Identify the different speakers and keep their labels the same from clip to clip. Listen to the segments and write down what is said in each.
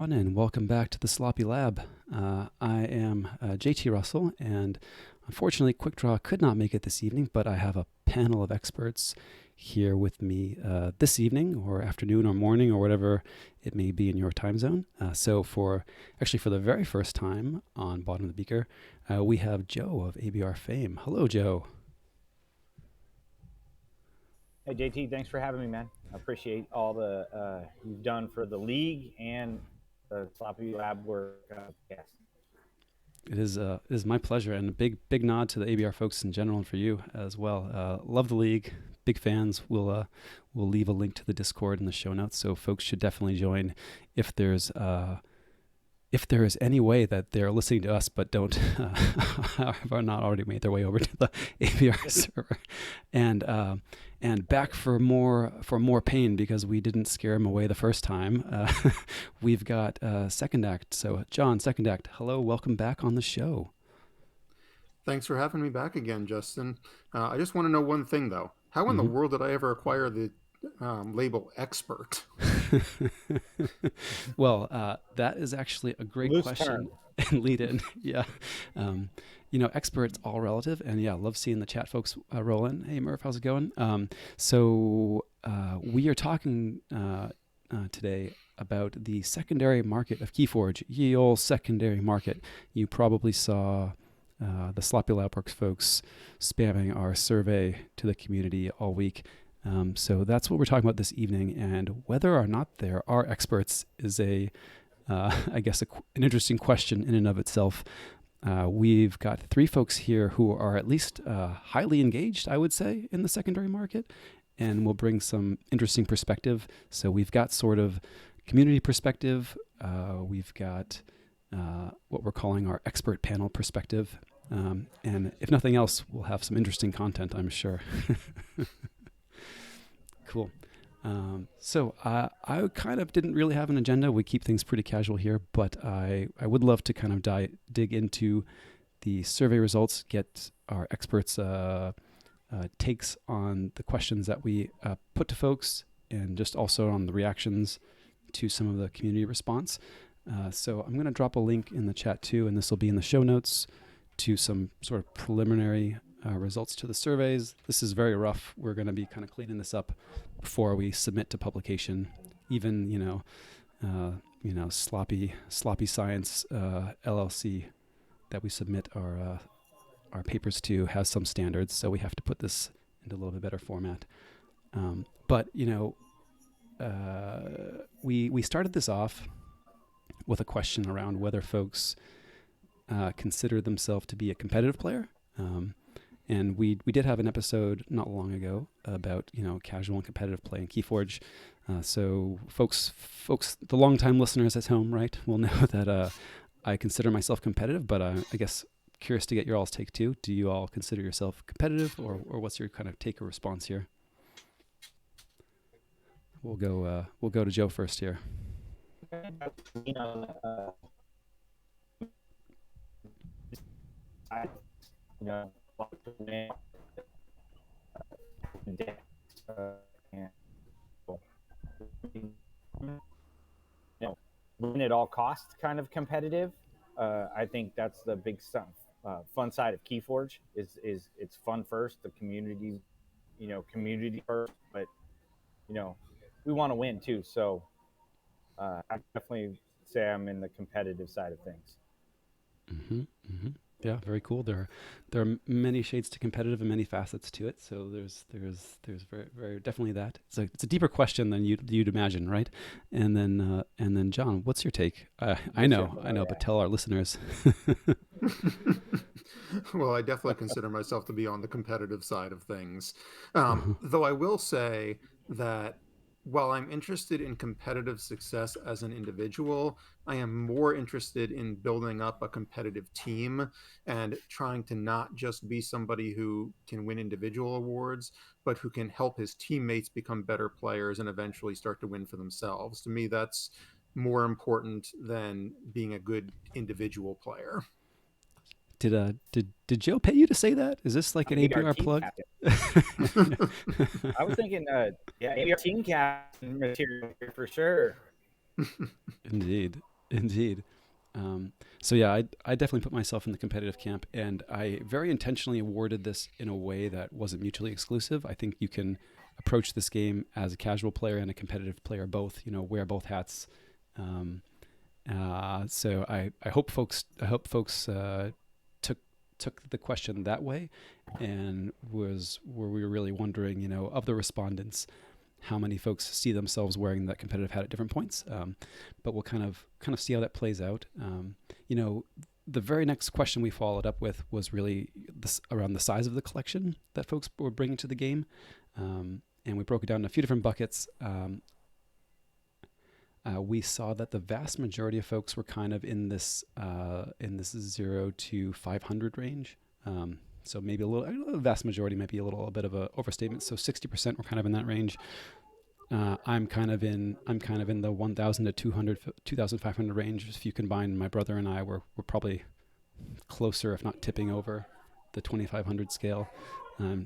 Speaker 1: And welcome back to the Sloppy Lab. I am JT Russell, and unfortunately, QuickDraw could not make it this evening, but I have a panel of experts here with me this evening, or afternoon, or morning, or whatever it may be in your time zone. So, for the very first time on Bottom of the Beaker, we have Joe of ABR fame. Hello, Joe.
Speaker 2: Hey JT, thanks for having me, man. I appreciate all the you've done for the league and the Sloppy Lab work. Yes.
Speaker 1: It is my pleasure, and a big nod to the ABR folks in general, and for you as well. Love the league, big fans. We'll leave a link to the Discord in the show notes, so folks should definitely join if there's if there is any way that they're listening to us but don't are not already made their way over to the ABR server, and back for more pain because we didn't scare him away the first time. We've got Second Act. So John, Second Act, hello, welcome back on the show.
Speaker 3: Thanks for having me back again, Justin. I just want to know one thing though. How in the world did I ever acquire the label expert?
Speaker 1: Well, that is actually a great
Speaker 2: Loose
Speaker 1: question
Speaker 2: term.
Speaker 1: and lead in. Yeah. Expert's all relative, and yeah, love seeing the chat folks roll in. Hey, Murph, how's it going? So we are talking today about the secondary market of Keyforge, ye ol' secondary market. You probably saw the Sloppy Labworks folks spamming our survey to the community all week. So that's what we're talking about this evening, and whether or not there are experts is an interesting question in and of itself. We've got three folks here who are at least highly engaged, I would say, in the secondary market, and will bring some interesting perspective. So we've got sort of community perspective. We've got what we're calling our expert panel perspective. And if nothing else, we'll have some interesting content, I'm sure. Cool. So I kind of didn't really have an agenda. We keep things pretty casual here, but I would love to kind of dig into the survey results, get our experts' takes on the questions that we put to folks, and just also on the reactions to some of the community response. So I'm going to drop a link in the chat too, and this will be in the show notes, to some sort of preliminary results to the surveys. This is very rough. We're going to be kind of cleaning this up before we submit to publication. Even sloppy science LLC that we submit our papers to has some standards, so we have to put this into a little bit better format. But we started this off with a question around whether folks consider themselves to be a competitive player. And we did have an episode not long ago about casual and competitive play in Keyforge. So folks, the longtime listeners at home, right, will know that I consider myself competitive. But I guess curious to get your all's take too. Do you all consider yourself competitive, or what's your kind of take or response here? We'll go to Joe first here.
Speaker 2: Win at all costs kind of competitive. I think that's the big stuff. Fun side of Keyforge is it's fun first, the community first, but we want to win too. So I definitely say I'm in the competitive side of things.
Speaker 1: Mm-hmm, mm-hmm. Yeah, very cool. There are many shades to competitive and many facets to it. So there's very, very definitely that. It's a deeper question than you'd imagine, right? And then John, what's your take? I know, but tell our listeners.
Speaker 3: Well, I definitely consider myself to be on the competitive side of things. Though I will say that while I'm interested in competitive success as an individual, I am more interested in building up a competitive team and trying to not just be somebody who can win individual awards, but who can help his teammates become better players and eventually start to win for themselves. To me, that's more important than being a good individual player.
Speaker 1: Did Joe pay you to say that? Is this like an ABR plug?
Speaker 2: I was thinking, ABR team captain material here for sure.
Speaker 1: Indeed. Indeed. So yeah, I definitely put myself in the competitive camp, and I very intentionally awarded this in a way that wasn't mutually exclusive. I think you can approach this game as a casual player and a competitive player both. Wear both hats. Um, so I hope folks took took the question that way, and were we were really wondering, of the respondents, how many folks see themselves wearing that competitive hat at different points. But we'll kind of see how that plays out. You know, the very next question we followed up with was really around the size of the collection that folks were bringing to the game, and we broke it down in a few different buckets. We saw that the vast majority of folks were kind of in this 0 to 500 range. So maybe the vast majority might be a little bit of a overstatement. So 60% were kind of in that range. I'm kind of in the 1,000 to 2,500 range. If you combine my brother and I, we're probably closer, if not tipping over, the 2,500 scale. I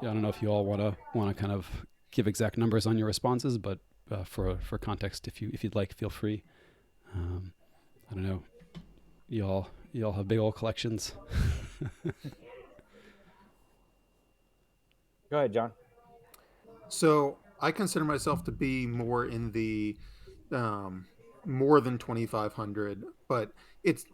Speaker 1: don't know if you all want to kind of give exact numbers on your responses, but for context, if you'd like, feel free. I don't know. You all have big old collections.
Speaker 2: Go ahead, John.
Speaker 3: So I consider myself to be more in the more than 2,500, but it's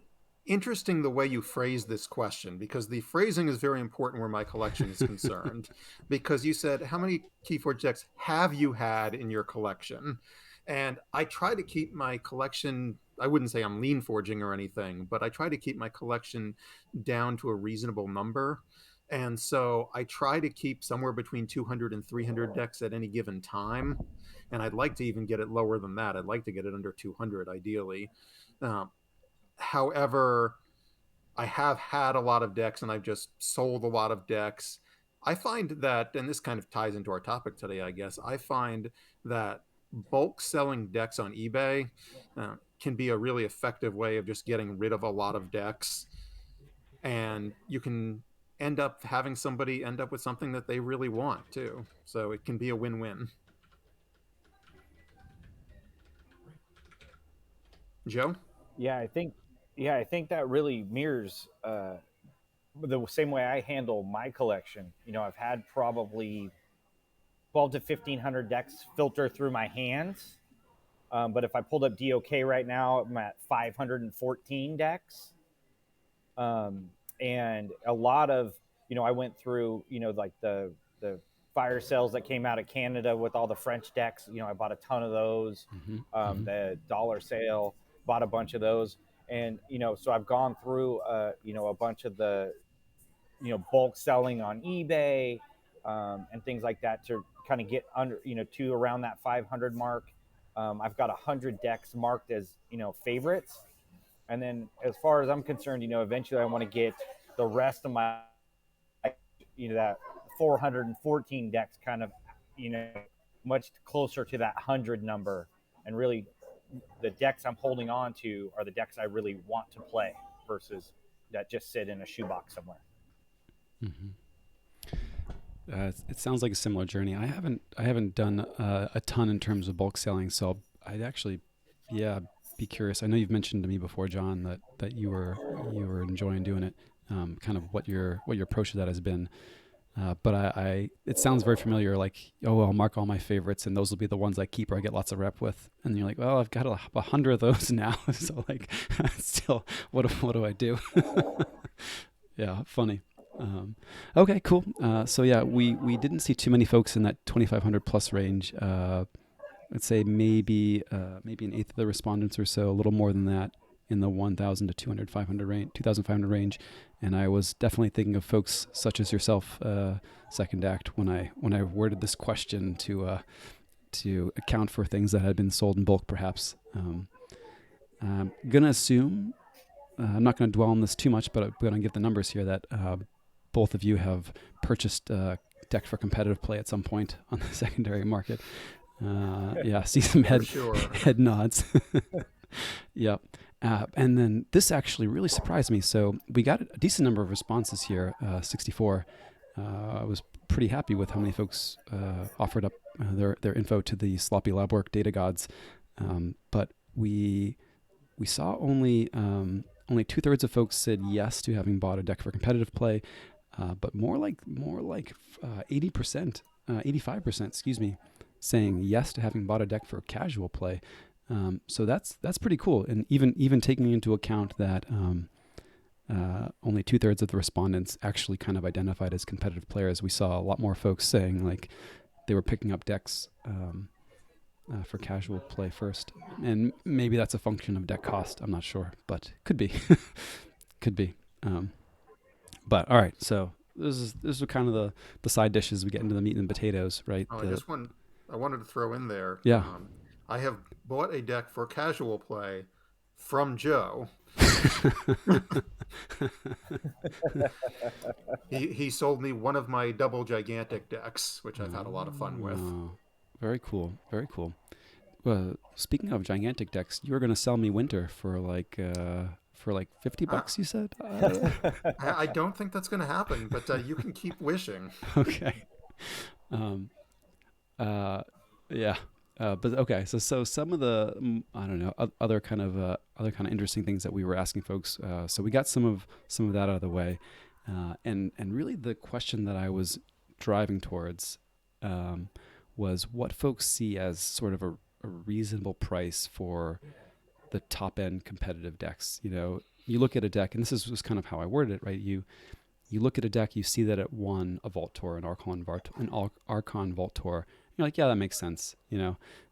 Speaker 3: interesting the way you phrase this question, because the phrasing is very important where my collection is concerned. Because you said, how many Keyforge decks have you had in your collection? And I try to keep my collection, I wouldn't say I'm lean forging or anything, but I try to keep my collection down to a reasonable number. And so I try to keep somewhere between 200 and 300 decks at any given time. And I'd like to even get it lower than that. I'd like to get it under 200 ideally. Um, However, I have had a lot of decks and I've just sold a lot of decks. I find that, and this kind of ties into our topic today, I guess, I find that bulk selling decks on eBay can be a really effective way of just getting rid of a lot of decks. And you can end up having somebody end up with something that they really want too. So it can be a win win. Joe?
Speaker 2: Yeah, I think I think that really mirrors the same way I handle my collection. I've had probably 12 to 1,500 decks filter through my hands. But if I pulled up DOK right now, I'm at 514 decks. And a lot of, I went through, like the fire sales that came out of Canada with all the French decks. I bought a ton of those.
Speaker 1: Mm-hmm. Mm-hmm.
Speaker 2: The dollar sale, bought a bunch of those. And, so I've gone through, a bunch of the, bulk selling on eBay and things like that to kind of get under, to around that 500 mark. I've got 100 decks marked as, favorites. And then as far as I'm concerned, eventually I want to get the rest of my, that 414 decks kind of, much closer to that 100 number. And really the decks I'm holding on to are the decks I really want to play versus that just sit in a shoebox somewhere.
Speaker 1: Mm-hmm. It sounds like a similar journey. I haven't done a ton in terms of bulk selling, so I'd actually, be curious. I know you've mentioned to me before, John, that you were enjoying doing it. Kind of what your approach to that has been. But it sounds very familiar. Like, I'll mark all my favorites, and those will be the ones I keep or I get lots of rep with. And you're like, well, I've got 100 of those now, so like, still, what do I do? Yeah, funny. Okay, cool. So yeah, we didn't see too many folks in that 2,500 plus range. I'd say maybe an eighth of the respondents or so, a little more than that, in the 1,000 to 2,500 range, 2,500 range. And I was definitely thinking of folks such as yourself, Second Act, when I worded this question to account for things that had been sold in bulk, perhaps. I'm gonna assume. I'm not going to dwell on this too much, but I'm going to give the numbers here that both of you have purchased deck for competitive play at some point on the secondary market. See some head nods. Yep. And then this actually really surprised me. So we got a decent number of responses here, 64. I was pretty happy with how many folks offered up their info to the sloppy lab work data gods. But we we saw only 2/3 of folks said yes to having bought a deck for competitive play, but more like 80%, 85%, excuse me, saying yes to having bought a deck for casual play. So that's pretty cool, and even taking into account that only 2/3 of the respondents actually kind of identified as competitive players, we saw a lot more folks saying like they were picking up decks for casual play first, and maybe that's a function of deck cost. I'm not sure, but could be, could be. But all right, so this is kind of the side dishes. We get into the meat and potatoes, right?
Speaker 3: Oh, I wanted to throw in there.
Speaker 1: Yeah.
Speaker 3: I have bought a deck for casual play from Joe. He sold me one of my double gigantic decks, which I've had a lot of fun with.
Speaker 1: Very cool. Very cool. Well, speaking of gigantic decks, you were going to sell me Winter for like $50. You said.
Speaker 3: I don't think that's going to happen, but you can keep wishing.
Speaker 1: Okay. Um. Yeah. But okay. So some of the I don't know other kind of interesting things that we were asking folks. So we got some of that out of the way, and really the question that I was driving towards was what folks see as sort of a reasonable price for the top end competitive decks. You look at a deck, and this was kind of how I worded it, right? You look at a deck, you see that it won a Vault Tour, an Archon Vault Tour. You're like, yeah, that makes sense.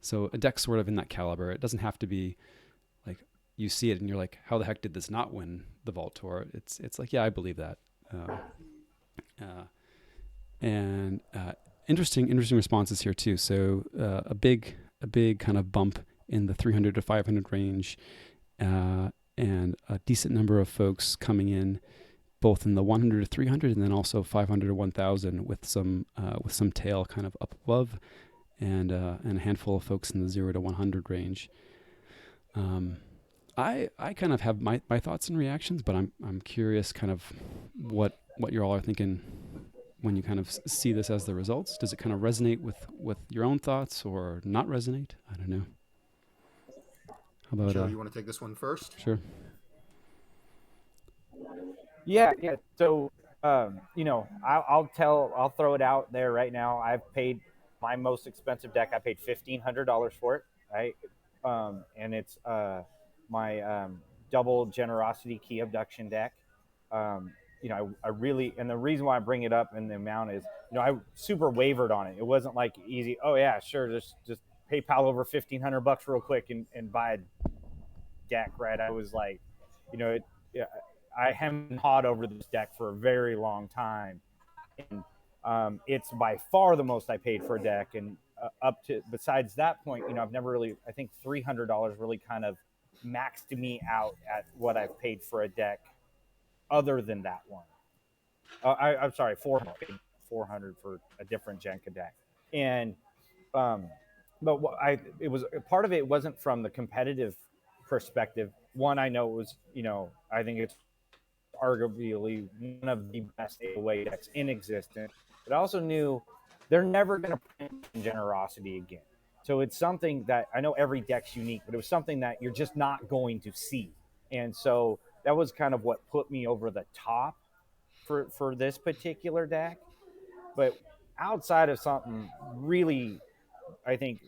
Speaker 1: So a deck sort of in that caliber. It doesn't have to be like you see it and you're like, how the heck did this not win the Vault Tour? It's like, yeah, I believe that. And interesting responses here too. So a big kind of bump in the 300 to 500 range, and a decent number of folks coming in both in the 100 to 300 and then also 500 to 1000 with some tail kind of up above, and a handful of folks in the 0 to 100 range. I kind of have my thoughts and reactions, but I'm curious kind of what you all are thinking when you kind of see this as the results. Does it kind of resonate with your own thoughts or not resonate? I don't know. How about
Speaker 3: Joe, you want to take this one first?
Speaker 1: Sure.
Speaker 2: Yeah. So, I'll throw it out there right now. I've paid my most expensive deck. I paid $1,500 for it, right? And it's my double generosity key abduction deck. I really, and the reason why I bring it up in the amount is, I super wavered on it. It wasn't like easy. Oh yeah, sure. Just PayPal over $1,500 real quick and buy a deck, right? I was like, yeah, I hemmed and hawed over this deck for a very long time, and it's by far the most I paid for a deck. And up to besides that point, I've never really. I think $300 really kind of maxed me out at what I've paid for a deck, other than that one. I'm sorry, 400 for a different Jenka deck, and um, but it was part of it wasn't from the competitive perspective. One, I know it was, I think it's arguably one of the best away decks in existence. But I also knew they're never going to print generosity again. So it's something that I know every deck's unique, but it was something that you're just not going to see. And so that was kind of what put me over the top for this particular deck. But outside of something really, I think,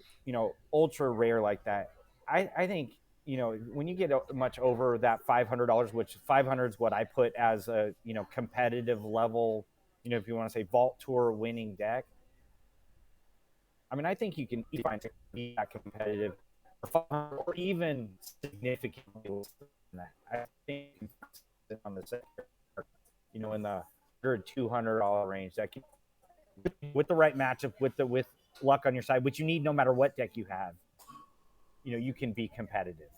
Speaker 2: ultra rare like that, I think, when you get much over that $500, which 500 is what I put as a, competitive level, if you want to say Vault Tour winning deck. I mean, I think you can find be that competitive or even significantly less than that. I think on the second, in the $100-$200 range, that can, with the right matchup, with luck on your side, which you need no matter what deck you have, you can be competitive.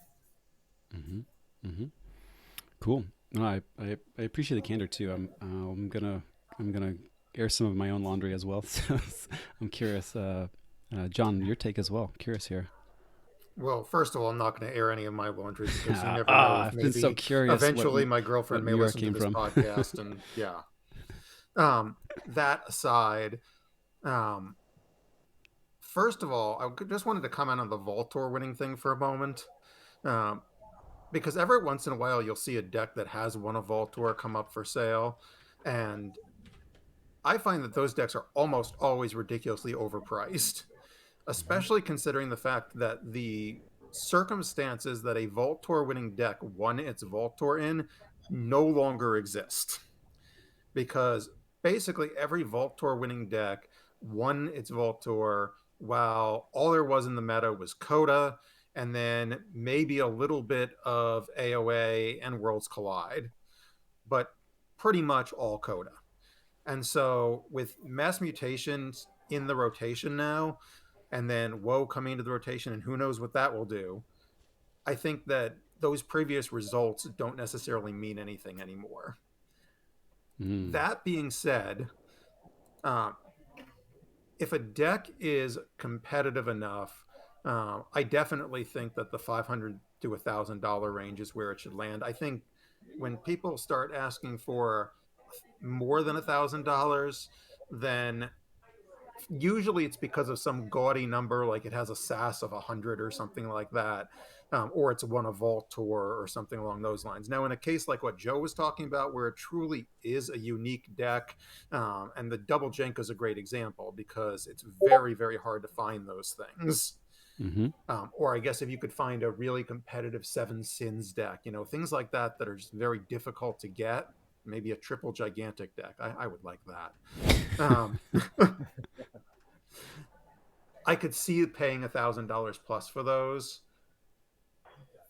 Speaker 1: Cool. No, I appreciate the candor too. I'm gonna air some of my own laundry as well. So I'm curious, John, your take as well. Curious here.
Speaker 3: Well, first of all, I'm not going to air any of my laundry because you never know.
Speaker 1: I've been so curious.
Speaker 3: Eventually, my girlfriend may listen to this podcast, and yeah. That aside, first of all, I just wanted to comment on the Vault Tour winning thing for a moment. because every once in a while you'll see a deck that has one of Voltor come up for sale, and I find that those decks are almost always ridiculously overpriced,
Speaker 1: Mm-hmm.
Speaker 3: especially considering the fact that the circumstances that a Voltor winning deck won its Voltor in no longer exist. Because basically every Voltor winning deck won its Voltor while all there was in the meta was Coda and then maybe a little bit of AOA and Worlds Collide, but pretty much all Coda. And so with mass mutations in the rotation now, and then Woe coming into the rotation, and who knows what that will do, I think that those previous results don't necessarily mean anything anymore.
Speaker 1: Mm.
Speaker 3: That being said, um, if a deck is competitive enough, I definitely think that the $500 to $1,000 range is where it should land. I think when people start asking for more than $1,000, then usually it's because of some gaudy number, like it has a SAS of 100 or something like that, or it's won a vault tour or something along those lines. Now, in a case like what Joe was talking about, where it truly is a unique deck, and the double Jenka is a great example because it's very, very hard to find those things.
Speaker 1: Mm-hmm.
Speaker 3: Or I guess if you could find a really competitive Seven Sins deck, things like that that are just very difficult to get. Maybe a triple gigantic deck. I would like that. I could see paying $1,000 plus for those,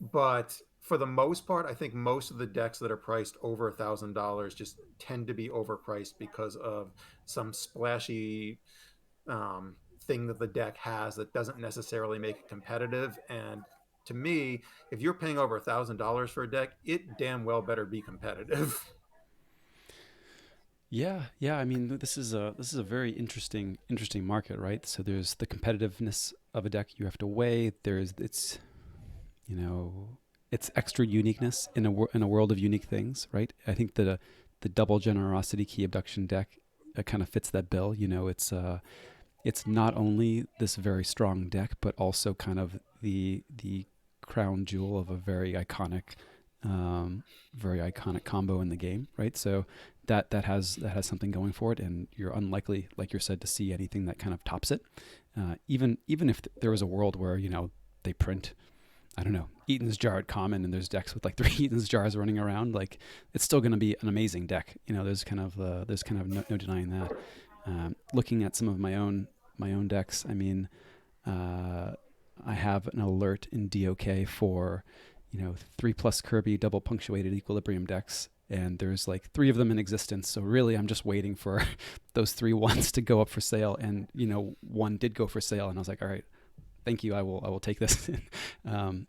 Speaker 3: but for the most part, I think most of the decks that are priced over $1,000 just tend to be overpriced because of some splashy thing that the deck has that doesn't necessarily make it competitive. And to me, if you're paying over $1,000 for a deck, it damn well better be competitive.
Speaker 1: Yeah, yeah. I mean, this is a very interesting market, right? So there's the competitiveness of a deck you have to weigh. There's it's you know it's extra uniqueness in in a world of unique things, right? I think that the double generosity key abduction deck kind of fits that bill. It's not only this very strong deck, but also kind of the crown jewel of a um, very iconic combo in the game, right? So that has something going for it, and you're unlikely, like you said, to see anything that kind of tops it. Even if there was a world where they print, I don't know, Eaton's Jar at common, and there's decks with like 3 Eaton's Jars running around, like it's still going to be an amazing deck. There's kind of no denying that. Looking at some of my own decks, I mean, uh, I have an alert in DOK for 3+ Kirby double punctuated equilibrium decks, and there's like 3 of them in existence. So really, I'm just waiting for those 3 ones to go up for sale, and one did go for sale, and I was like, all right, thank you, I will take this. And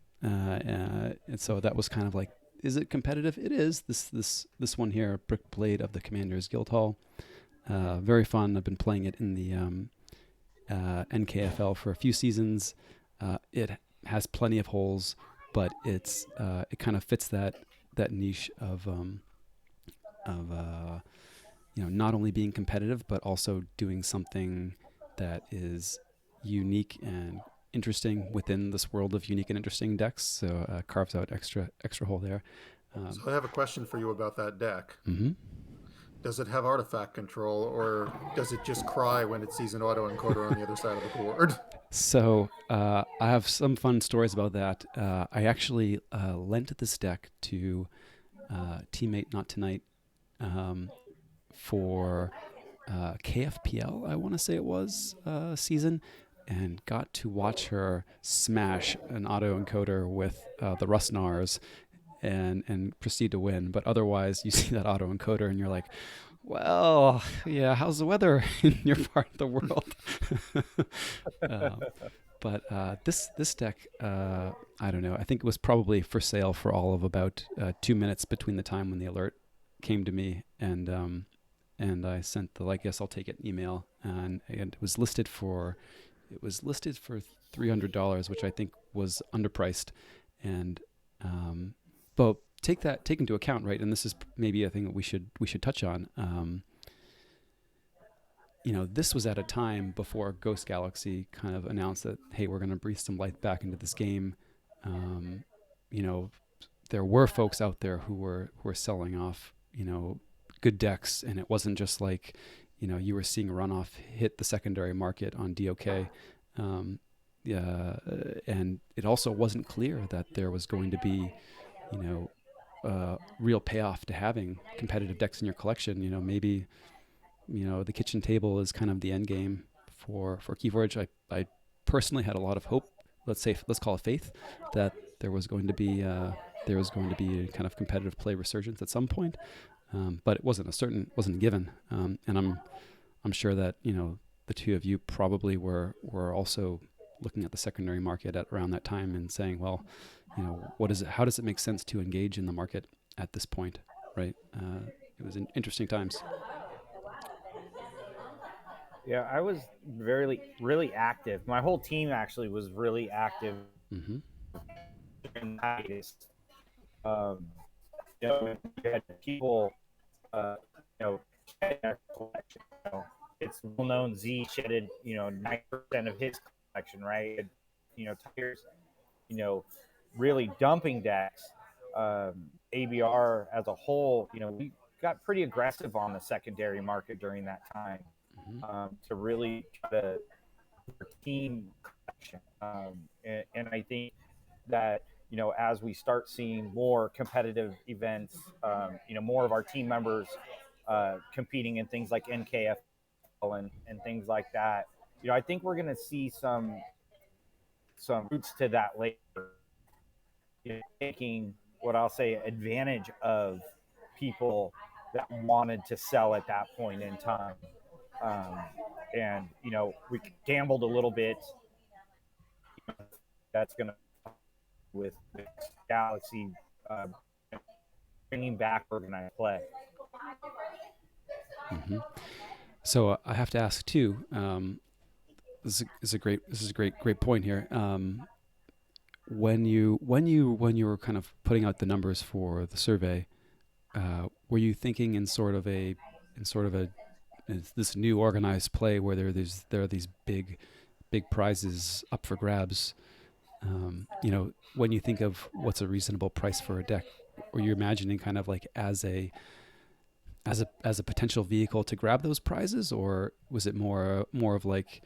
Speaker 1: so that was kind of like, is it competitive? It is. This one here, Brick Blade of the Commander's Guildhall. Very fun. I've been playing it in the NKFL for a few seasons. It has plenty of holes, but it kind of fits that niche of not only being competitive but also doing something that is unique and interesting within this world of unique and interesting decks. So carves out extra hole there.
Speaker 3: So I have a question for you about that deck.
Speaker 1: Mm-hmm.
Speaker 3: Does it have artifact control, or does it just cry when it sees an auto encoder on the other side of the board?
Speaker 1: So I have some fun stories about that. I actually lent this deck to teammate Not Tonight um, for KFPL, I want to say it was season, and got to watch her smash an auto encoder with the Rustnars and proceed to win. But otherwise, you see that auto encoder and you're like, well, yeah, how's the weather in your part of the world? um, but this deck, I don't know. I think it was probably for sale for all of about 2 minutes between the time when the alert came to me and I sent the like, yes, I'll take it email, and it was listed for $300, which I think was underpriced, and but take into account, right? And this is maybe a thing that we should touch on. This was at a time before Ghost Galaxy kind of announced that, hey, we're going to breathe some life back into this game. Um, you know, there were folks out there who were selling off, good decks, and it wasn't just like, you were seeing runoff hit the secondary market on DOK. Um, yeah, and it also wasn't clear that there was going to be, you know, real payoff to having competitive decks in your collection. Maybe the kitchen table is kind of the end game for Keyforge. I personally had a lot of hope. Let's call it faith that there was going to be a kind of competitive play resurgence at some point, but it wasn't a given. And I'm sure that the two of you probably were also looking at the secondary market at around that time and saying, well, what is it? How does it make sense to engage in the market at this point, right? It was interesting times.
Speaker 2: Yeah, I was very really active. My whole team actually was really active
Speaker 1: Mm-hmm.
Speaker 2: during the hiatus. Um, you had people, you know, shed their collection. It's well known Z shedded, 9% of his collection, right? Tires, you know, really dumping decks. ABR as a whole, we got pretty aggressive on the secondary market during that time,
Speaker 1: Mm-hmm.
Speaker 2: to really try to team collection. And I think that as we start seeing more competitive events, more of our team members competing in things like NKFL and things like that, I think we're going to see some roots to that later, taking what I'll say advantage of people that wanted to sell at that point in time. Um, and we gambled a little bit. That's going to with Galaxy, uh, bringing back organized play.
Speaker 1: Mm-hmm. So I have to ask too. This is a great point here. When you were kind of putting out the numbers for the survey, were you thinking in sort of a is this new organized play where there are these big prizes up for grabs? When you think of what's a reasonable price for a deck, were you imagining kind of like as a potential vehicle to grab those prizes, or was it more of like,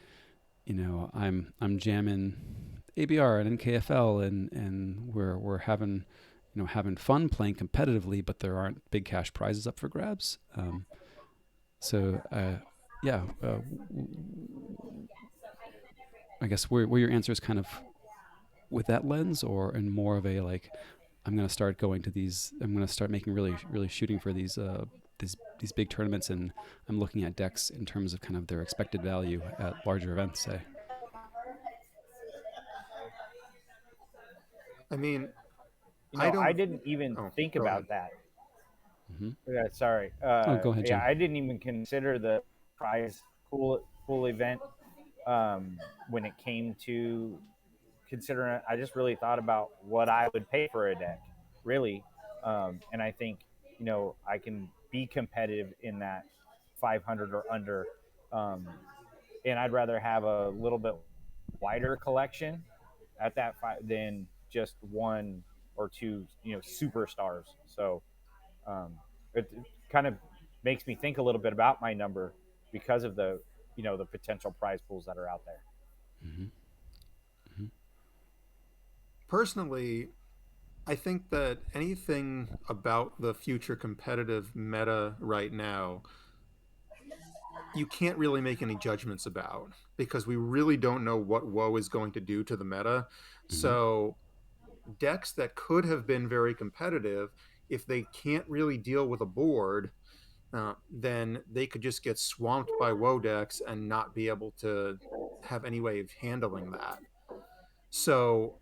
Speaker 1: I'm jamming ABR and NKFL, and we're having fun playing competitively, but there aren't big cash prizes up for grabs. So yeah, I guess were your answers kind of with that lens, or in more of a like, I'm going to start making really shooting for these big tournaments, and I'm looking at decks in terms of kind of their expected value at larger events, say.
Speaker 3: I mean, I
Speaker 2: I
Speaker 3: don't.
Speaker 2: didn't even
Speaker 3: Oh,
Speaker 2: think
Speaker 3: go ahead.
Speaker 2: about that.
Speaker 1: Mm-hmm.
Speaker 2: Yeah, sorry.
Speaker 1: Oh, go ahead,
Speaker 2: Yeah,
Speaker 1: Jim.
Speaker 2: I didn't even consider the prize pool event, when it came to considering it. I just really thought about what I would pay for a deck, really. And I think, I can be competitive in that 500 or under. Um, and I'd rather have a little bit wider collection at that than just one or two, superstars. So it kind of makes me think a little bit about my number because of the potential prize pools that are out there.
Speaker 1: Mm-hmm. Mm-hmm.
Speaker 3: Personally, I think that anything about the future competitive meta right now, you can't really make any judgments about because we really don't know what woe is going to do to the meta.
Speaker 1: Mm-hmm.
Speaker 3: So decks that could have been very competitive, if they can't really deal with a board, then they could just get swamped by woe decks and not be able to have any way of handling that. So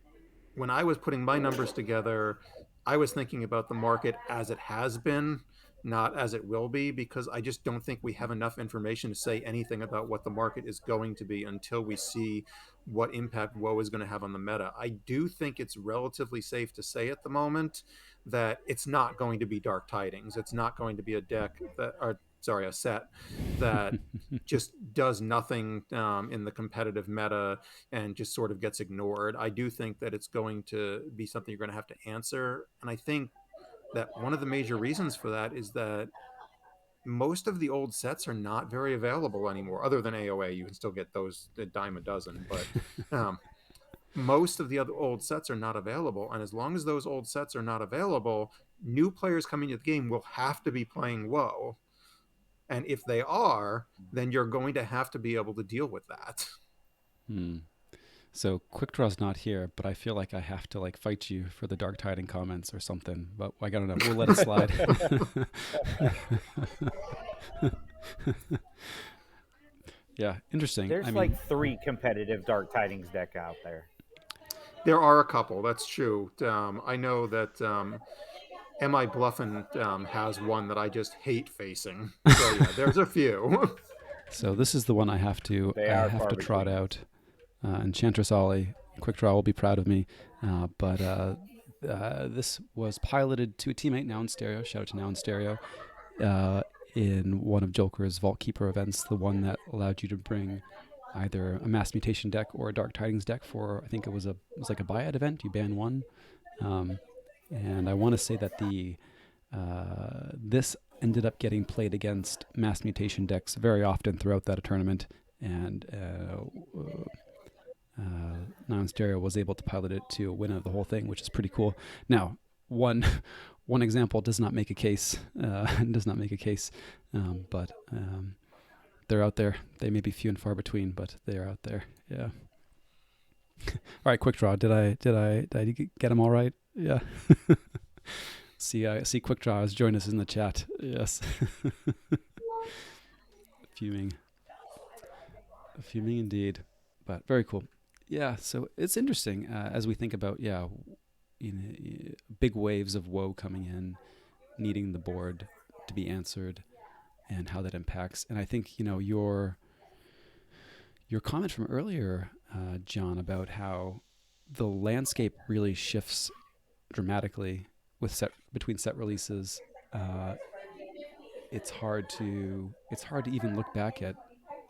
Speaker 3: when I was putting my numbers together, I was thinking about the market as it has been, not as it will be, because I just don't think we have enough information to say anything about what the market is going to be until we see what impact WoW is going to have on the meta. I do think it's relatively safe to say at the moment that it's not going to be Dark Tidings. It's not going to be a deck that, or sorry, a set that just does nothing in the competitive meta and just sort of gets ignored. I do think that it's going to be something you're going to have to answer. And I think that one of the major reasons for that is that most of the old sets are not very available anymore, other than AOA. You can still get those a dime a dozen, but um, most of the other old sets are not available. And as long as those old sets are not available, new players coming to the game will have to be playing WoW. And if they are, then you're going to have to be able to deal with that.
Speaker 1: Hmm. So Quick Draw's not here, but I feel like I have to like fight you for the Dark Tiding comments or something. But I don't know. We'll let it slide. Yeah, interesting. I
Speaker 2: There's
Speaker 1: mean,
Speaker 2: like 3 competitive Dark Tidings deck out there.
Speaker 3: There are a couple, that's true. I know that Am I Bluffin' has one that I just hate facing. So yeah, there's a few.
Speaker 1: so this is the one
Speaker 2: They
Speaker 1: I
Speaker 2: are
Speaker 1: have
Speaker 2: far
Speaker 1: to trot
Speaker 2: between.
Speaker 1: out. Enchantress Ollie, Quick Draw will be proud of me. But this was piloted to a teammate, Now in Stereo. Shout out to Now in Stereo. Uh, in one of Joker's Vault Keeper events, the one that allowed you to bring either a Mass Mutation deck or a Dark Tidings deck for, I think it was like a buyout event. You ban one. Um, and I want to say that this ended up getting played against Mass Mutation decks very often throughout that tournament. And Non Stereo was able to pilot it to a win of the whole thing, which is pretty cool. Now, one one example does not make a case. Does not make a case, but they're out there. They may be few and far between, but they are out there. Yeah. All right, Quick Draw. Did I get them all right? Yeah. See, Quick Draw has joined us in the chat. Yes. Fuming. Fuming indeed. But very cool. Yeah, so it's interesting as we think about big waves of woe coming in, needing the board to be answered, and how that impacts. And I think your comment from earlier, John, about how the landscape really shifts dramatically between set releases. Uh, it's hard to even look back at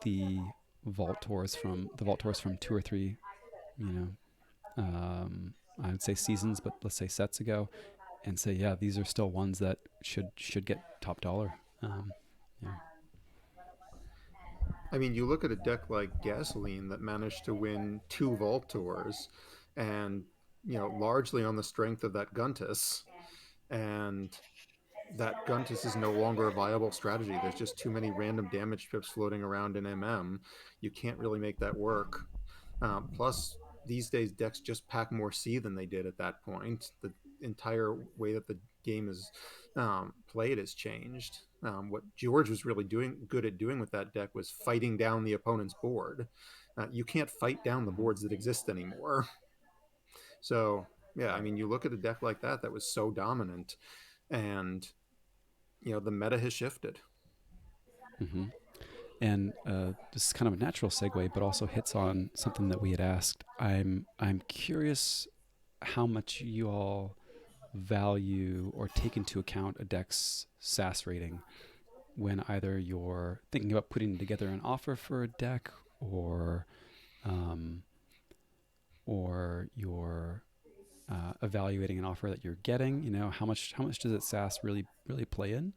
Speaker 1: the Vault Tours from 2 or 3, you know, I would say seasons, but let's say sets ago, and say, yeah, these are still ones that should get top dollar. Yeah.
Speaker 3: I mean, you look at a deck like Gasoline that managed to win 2 Vault Tours, and largely on the strength of that Guntus, and that Guntus is no longer a viable strategy. There's just too many random damage chips floating around in MM. You can't really make that work. Plus, these days decks just pack more C than they did at that point. The entire way that the game is played has changed. What George was really good at doing with that deck was fighting down the opponent's board. You can't fight down the boards that exist anymore. So yeah, I
Speaker 2: Right.
Speaker 3: mean, you look at a deck like that was so dominant, and the meta has shifted.
Speaker 1: Mm-hmm. And this is kind of a natural segue, but also hits on something that we had asked. I'm curious how much you all value or take into account a deck's SAS rating when either you're thinking about putting together an offer for a deck, um, or you're evaluating an offer that you're getting. How much does it SAS really play in?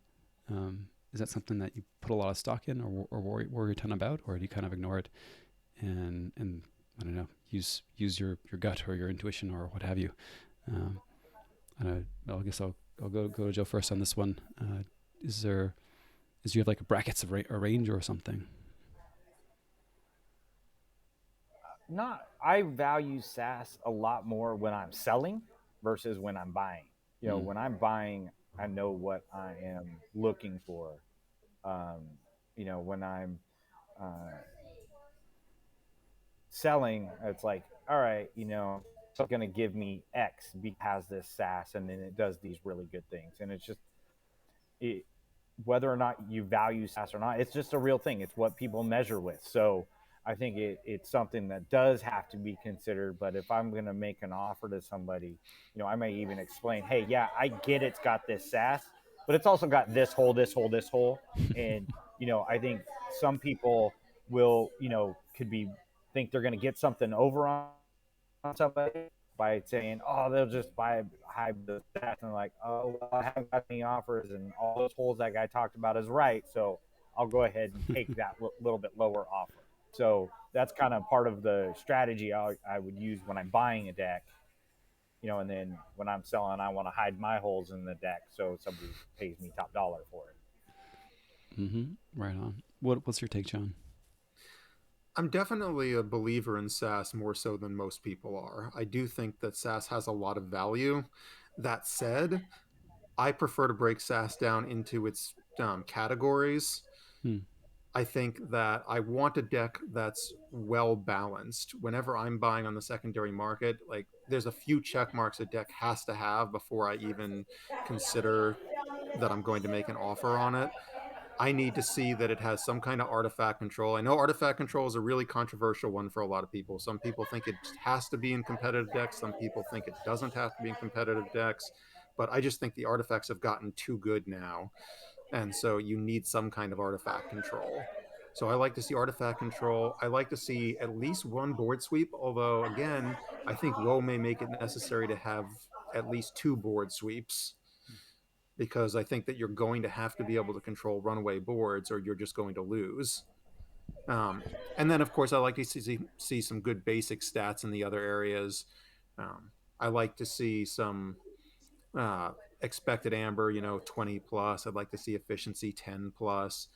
Speaker 1: Is that something that you put a lot of stock in, or worry a ton about, or do you kind of ignore it and I don't know, use your gut or your intuition or what have you? Um, I guess I'll go to Joe first on this one. Is there is you have like a brackets of a range or something?
Speaker 2: Not I value SaaS a lot more when I'm selling versus when I'm buying.
Speaker 1: Mm.
Speaker 2: When I'm buying, I know what I am looking for. Um, when I'm uh, selling, it's like, all right, it's going to give me X because it has this SaaS and then it does these really good things. And it's just, it, whether or not you value SaaS or not, it's just a real thing. It's what people measure with. So I think it's something that does have to be considered. But if I'm going to make an offer to somebody, I may even explain, hey, yeah, I get it's got this SaaS, but it's also got this hole, this hole, this hole, and I think some people will, could be think they're going to get something over on somebody by saying, oh, they'll just buy high the stats, and like, oh, well, I haven't got any offers, and all those holes that guy talked about is right, so I'll go ahead and take that little bit lower offer. So that's kind of part of the strategy I would use when I'm buying a deck, and then when I'm selling, I want to hide my holes in the deck so somebody pays me top dollar for it.
Speaker 1: Right on. What's your take, John?
Speaker 3: I'm definitely a believer in SaaS more so than most people are. I do think that SaaS has a lot of value. That said, I prefer to break SaaS down into its categories.
Speaker 1: Hmm.
Speaker 3: I think that I want a deck that's well balanced. Whenever I'm buying on the secondary market, like there's a few check marks a deck has to have before I even consider that I'm going to make an offer on it. I need to see that it has some kind of artifact control. I know artifact control is a really controversial one for a lot of people. Some people think it has to be in competitive decks, some people think it doesn't have to be in competitive decks. But I just think the artifacts have gotten too good now. And so you need some kind of artifact control. So I like to see artifact control. I like to see at least one board sweep, although, again, I think WoW may make it necessary to have at least two board sweeps because I think that you're going to have to be able to control runaway boards or you're just going to lose. Um, and then, of course, I like to see some good basic stats in the other areas. I like to see some uh, expected amber, 20 plus. I'd like to see efficiency 10 plus.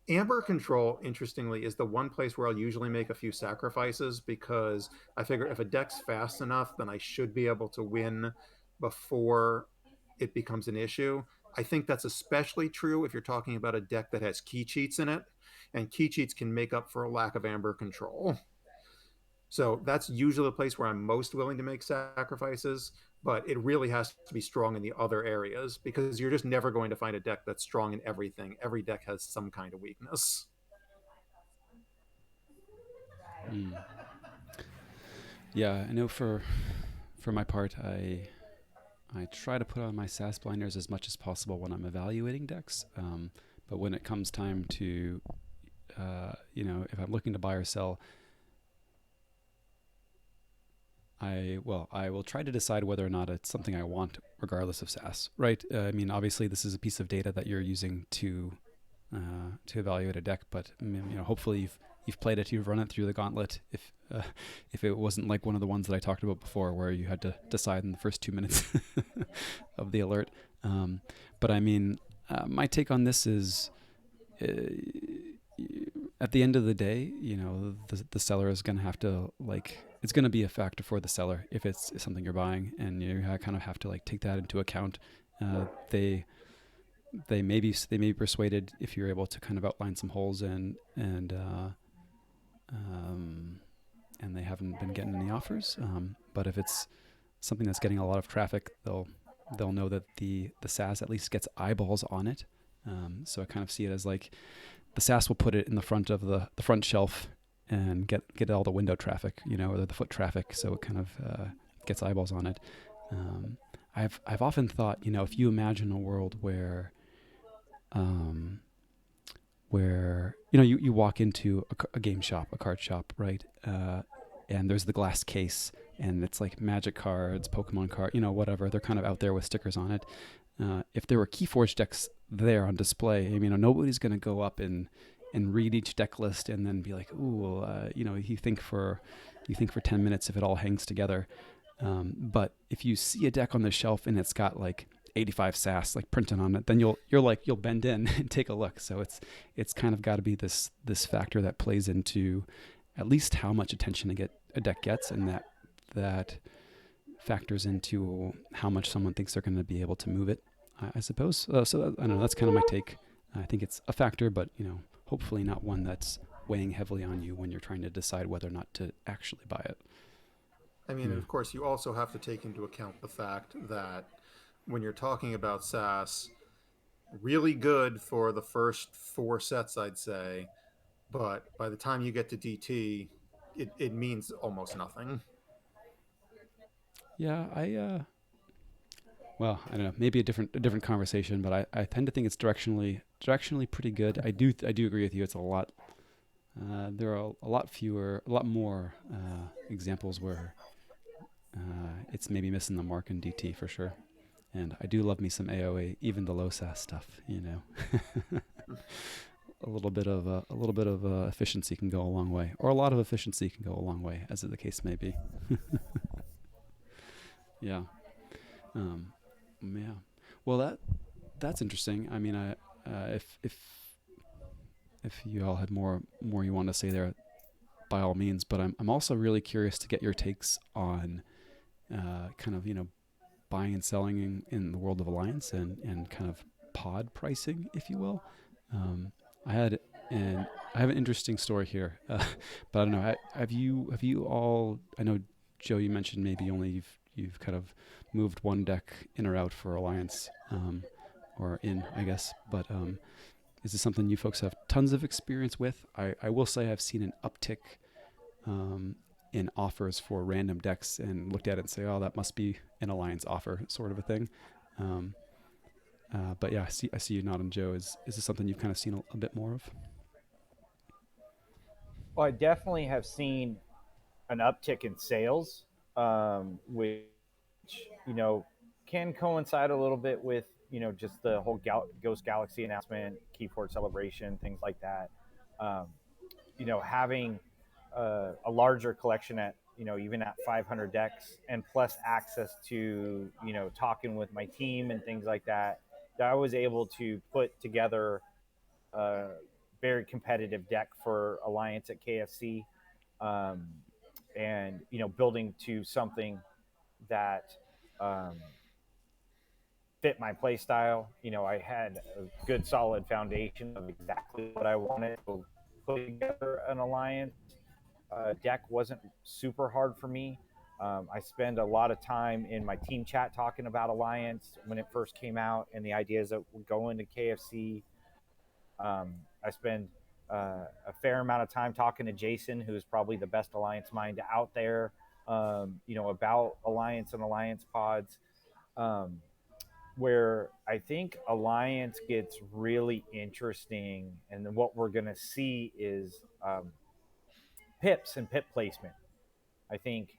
Speaker 3: Amber control, interestingly, is the one place where I'll usually make a few sacrifices because I figure if a deck's fast enough, then I should be able to win before it becomes an issue. I think that's especially true if you're talking about a deck that has key cheats in it, and key cheats can make up for a lack of amber control. So that's usually the place where I'm most willing to make sacrifices, but it really has to be strong in the other areas because you're just never going to find a deck that's strong in everything. Every deck has some kind of weakness.
Speaker 1: Mm. Yeah, I know for my part, I try to put on my SAS blinders as much as possible when I'm evaluating decks. But when it comes time to, if I'm looking to buy or sell, I will try to decide whether or not it's something I want, regardless of SAS. Right? I mean, obviously, this is a piece of data that you're using to evaluate a deck, but hopefully you've played it, you've run it through the gauntlet. If it wasn't like one of the ones that I talked about before, where you had to decide in the first 2 minutes of the alert. But I mean, my take on this is, uh, at the end of the day, the seller is going to have to it's going to be a factor for the seller if it's something you're buying, and you kind of have to take that into account. They they may be persuaded if you're able to kind of outline some holes um, and they haven't been getting any offers. But if it's something that's getting a lot of traffic, they'll know that the SaaS at least gets eyeballs on it. So I kind of see it as like the SaaS will put it in the front of the front shelf and get all the window traffic, or the foot traffic. So it kind of gets eyeballs on it. Um, I've often thought, if you imagine a world um, where you walk into a game shop, a card shop, right? And there's the glass case, and it's like Magic cards, Pokemon card, whatever. They're kind of out there with stickers on it. If there were Keyforge decks there on display, nobody's going to go up and read each deck list and then be like, ooh, you think for 10 minutes if it all hangs together. But if you see a deck on the shelf and it's got 85 SAS printed on it, then you'll bend in and take a look. So it's kind of got to be this factor that plays into at least how much attention a deck gets, and that factors into how much someone thinks they're going to be able to move it, I suppose. So I don't know. That's kind of my take. I think it's a factor, but hopefully not one that's weighing heavily on you when you're trying to decide whether or not to actually buy it.
Speaker 3: I mean, and
Speaker 1: Yeah.
Speaker 3: of course, you also have to take into account the fact that when you're talking about SAS, really good for the first four sets, I'd say, but by the time you get to DT, it means almost nothing.
Speaker 1: Yeah, well, I don't know, maybe a different conversation, but I tend to think it's directionally pretty good. I do agree with you. It's a lot. There are a lot fewer, a lot more examples where it's maybe missing the mark in DT for sure. And I do love me some AOA, even the low SAS stuff. A little bit of efficiency can go a long way, or a lot of efficiency can go a long way, as the case may be. Yeah. Um, yeah. Well, that's interesting. I mean, if you all had more you want to say there, by all means. But I'm also really curious to get your takes on kind of buying and selling in the world of Alliance and kind of pod pricing, if you will. Um, I had and I have an interesting story here, but I don't know. Have you all? I know, Joe, you mentioned maybe only you've kind of moved one deck in or out for Alliance, or in, I guess. But is this something you folks have tons of experience with? I will say I've seen an uptick um, in offers for random decks and looked at it and say, oh, that must be an Alliance offer, sort of a thing. Um, but yeah, I see you nodding, Joe. Is this something you've kind of seen a bit more of?
Speaker 2: Well, I definitely have seen an uptick in sales, which you know can coincide a little bit with just the whole Ghost Galaxy announcement, Keyforge celebration, things like that. Um, having a larger collection at even at 500 decks, and plus access to talking with my team and things like that, that I was able to put together a very competitive deck for Alliance at KFC, um, and building to something that um, fit my play style. I had a good solid foundation of exactly what I wanted. So putting together an Alliance deck wasn't super hard for me. I spend a lot of time in my team chat talking about Alliance when it first came out and the ideas that would go into KFC. I spend a fair amount of time talking to Jason, who is probably the best Alliance mind out there, about Alliance and Alliance pods. Um, where I think Alliance gets really interesting, and then what we're going to see is pips and pip placement. I think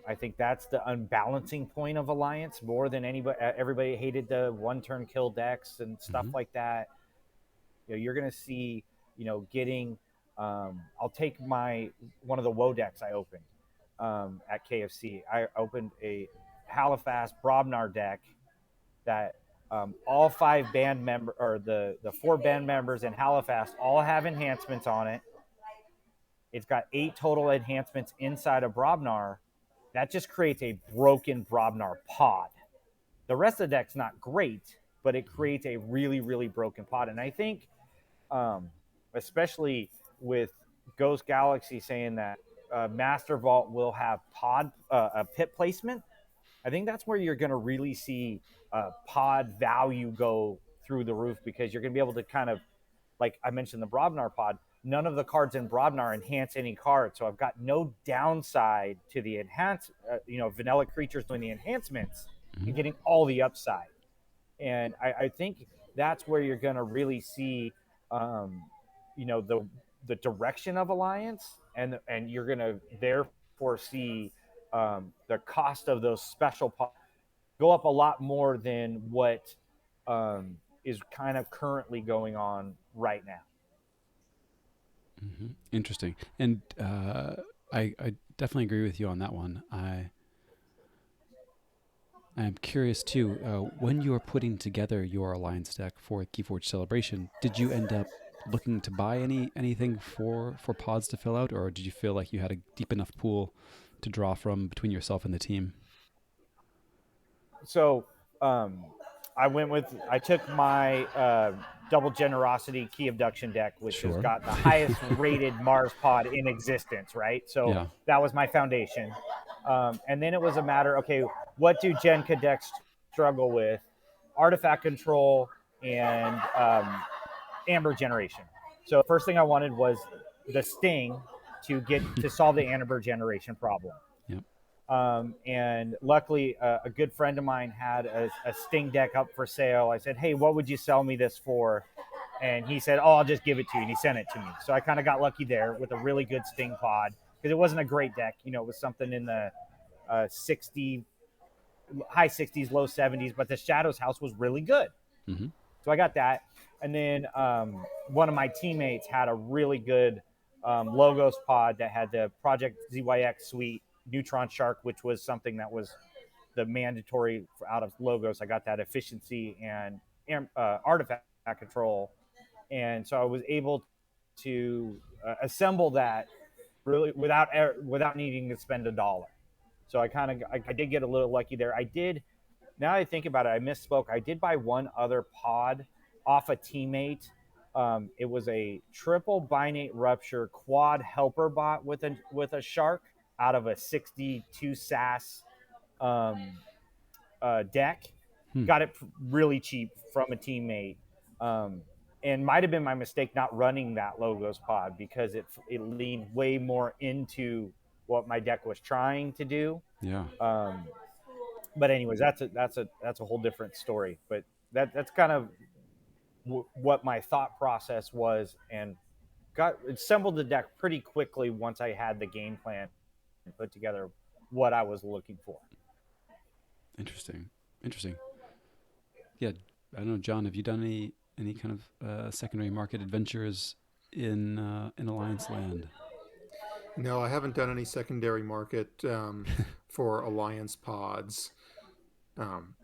Speaker 2: I think that's the unbalancing point of Alliance more than anybody. Everybody hated the one-turn kill decks and stuff
Speaker 1: Mm-hmm.
Speaker 2: like that. You're going to see, getting. I'll take my one of the woe decks I opened at KFC. I opened a Halifax Brobnar deck that all five band member or the four band members in Halifax all have enhancements on it. It's got 8 total enhancements inside of Brobnar. That just creates a broken Brobnar pod. The rest of the deck's not great, but it creates a really, really broken pod. And I think, um, especially with Ghost Galaxy saying that Master Vault will have a pit placement, I think that's where you're going to really see pod value go through the roof, because you're going to be able to kind of, like I mentioned, the Brobnar pod. None of the cards in Brobnar enhance any card, so I've got no downside to the vanilla creatures doing the enhancements
Speaker 1: Mm-hmm.
Speaker 2: and getting all the upside. And I think that's where you're going to really see, the direction of Alliance, and you're going to therefore see the cost of those special pods go up a lot more than what is kind of currently going on right now.
Speaker 1: Mm-hmm. Interesting. And I definitely agree with you on that one. I'm curious too. When you were putting together your Alliance deck for Keyforge Celebration, did you end up looking to buy anything for pods to fill out, or did you feel like you had a deep enough pool to draw from between yourself and the team?
Speaker 2: So um, I took my double generosity key abduction deck, which has
Speaker 1: Sure.
Speaker 2: got the highest rated Mars pod in existence, right? So
Speaker 1: Yeah.
Speaker 2: that was my foundation. And then it was a matter, okay, what do Gen decks struggle with? Artifact control and amber generation. So first thing I wanted was the sting to solve the amber generation problem.
Speaker 1: Yep.
Speaker 2: And luckily, a good friend of mine had a Sting deck up for sale. I said, "Hey, what would you sell me this for?" And he said, "Oh, I'll just give it to you." And he sent it to me. So I kind of got lucky there with a really good Sting pod because it wasn't a great deck. You know, it was something in the 60, high 60s, low 70s, but the Shadows House was really good.
Speaker 1: Mm-hmm.
Speaker 2: So I got that. And then one of my teammates had a really good Logos pod that had the Project ZYX suite Neutron Shark, which was something that was the mandatory for out of Logos. I got that efficiency and artifact control. And so I was able to assemble that really without needing to spend a dollar. So I did get a little lucky there. I did, now that I think about it, I misspoke. I did buy one other pod off a teammate. It was a triple binate rupture quad helper bot with a shark out of a 62 SAS um, deck.
Speaker 1: Hmm.
Speaker 2: Got it really cheap from a teammate. Um, and might have been my mistake not running that Logos pod because it leaned way more into what my deck was trying to do.
Speaker 1: Yeah.
Speaker 2: But anyways, that's a whole different story. But that's kind of what my thought process was, and got assembled the deck pretty quickly once I had the game plan and put together what I was looking for.
Speaker 1: Interesting. Interesting. Yeah. I don't know, John. Have you done any kind of secondary market adventures in Alliance Land?
Speaker 3: No, I haven't done any secondary market for Alliance pods. Um,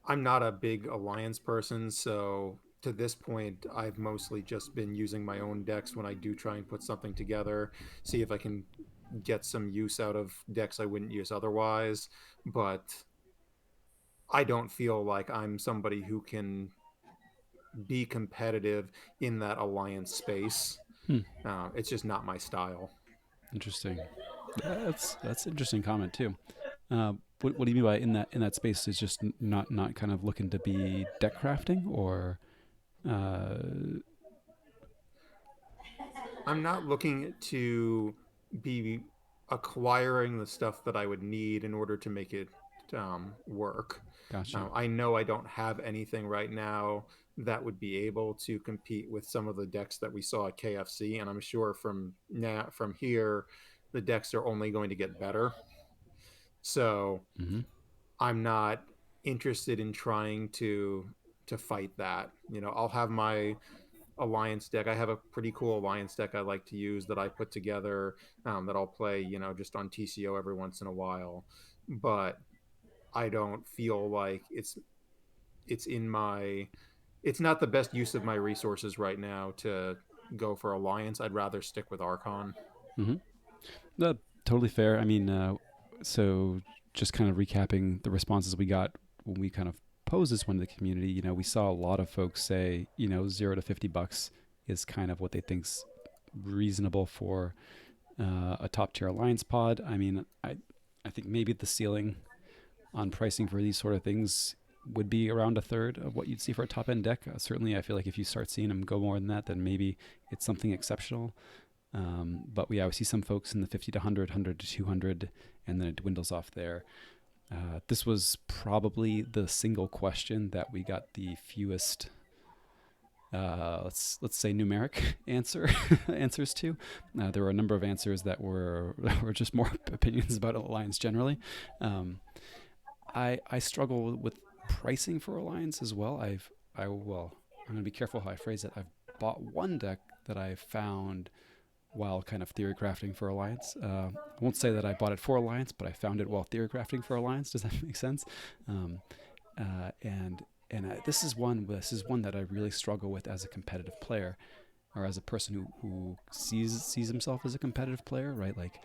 Speaker 3: I'm not a big Alliance person, so to this point, I've mostly just been using my own decks when I do try and put something together, see if I can get some use out of decks I wouldn't use otherwise. But I don't feel like I'm somebody who can be competitive in that Alliance space.
Speaker 1: Hmm.
Speaker 3: It's just not my style.
Speaker 1: Interesting. That's an interesting comment too. What do you mean by in that space is just not kind of looking to be deck crafting or uh,
Speaker 3: I'm not looking to be acquiring the stuff that I would need in order to make it work.
Speaker 1: gotcha.
Speaker 3: I know I don't have anything right now that would be able to compete with some of the decks that we saw at KFC, and I'm sure from here, the decks are only going to get better. So
Speaker 1: Mm-hmm.
Speaker 3: I'm not interested in trying to fight that. I'll have my alliance deck. I have a pretty cool alliance deck I like to use that I put together, that I'll play, just on TCO every once in a while. But I don't feel like it's in my it's not the best use of my resources right now to go for alliance. I'd rather stick with Archon.
Speaker 1: Mm-hmm. No, totally fair. I mean, so just kind of recapping the responses we got when we kind of posed this one to the community. We saw a lot of folks say, $0 to $50 is kind of what they think's reasonable for a top tier alliance pod. I mean, I think maybe the ceiling on pricing for these sort of things would be around a third of what you'd see for a top end deck. Certainly, I feel like if you start seeing them go more than that, then maybe it's something exceptional. But yeah, we see some folks in the 50 to 100, 100 to 200, and then it dwindles off there. This was probably the single question that we got the fewest, let's say numeric answers to. There were a number of answers that were just more opinions about Alliance generally. I struggle with pricing for Alliance as well. I'm going to be careful how I phrase it. I've bought one deck that I found while kind of theory crafting for Alliance. I won't say that I bought it for Alliance, but I found it while theory crafting for Alliance. Does that make sense? And this is one that I really struggle with as a competitive player, or as a person who sees himself as a competitive player, right? Like,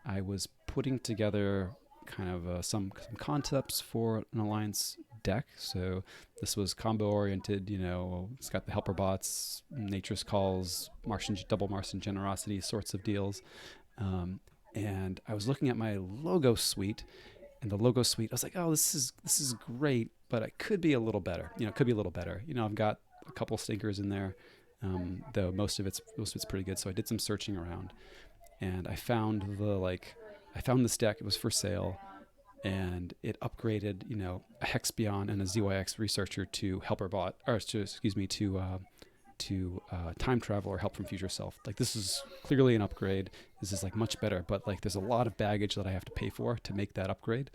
Speaker 1: I was putting together kind of some concepts for an Alliance deck. So this was combo oriented, it's got the helper bots, nature's calls, double Martian generosity sorts of deals. And I was looking at my logo suite, and the logo suite, I was like, oh, this is great, but it could be a little better. It could be a little better. I've got a couple stinkers in there, though most of it's pretty good. So I did some searching around, and I found I found this deck. It was for sale, and it upgraded, a Hexbion and a ZYX researcher to helper bot, or to excuse me, to time travel or help from future self. Like, this is clearly an upgrade. This is like much better, but like there's a lot of baggage that I have to pay for to make that upgrade,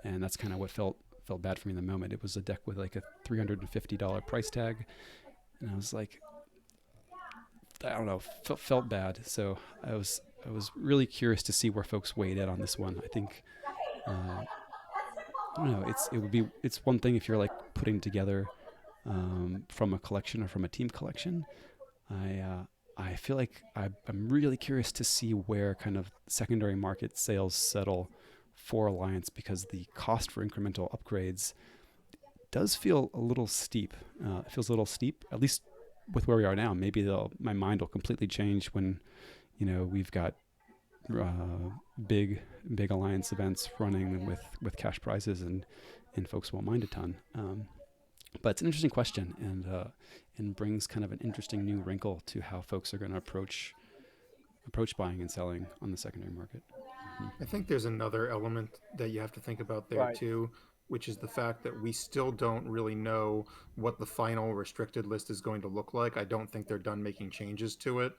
Speaker 1: and that's kind of what felt bad for me in the moment. It was a deck with like a $350 price tag, and I was like, I don't know, felt bad. So I was really curious to see where folks weighed in on this one. I think uh, I don't know. It's one thing if you're like putting together from a collection or from a team collection. I feel like I'm really curious to see where kind of secondary market sales settle for Alliance, because the cost for incremental upgrades does feel a little steep. It feels a little steep, at least with where we are now. Maybe my mind will completely change when we've got uh, big Alliance events running with cash prizes, and folks won't mind a ton. But it's an interesting question, and brings kind of an interesting new wrinkle to how folks are going to approach buying and selling on the secondary market. Mm-hmm.
Speaker 3: I think there's another element that you have to think about there
Speaker 2: Right.
Speaker 3: too, which is the fact that we still don't really know what the final restricted list is going to look like. I don't think they're done making changes to it.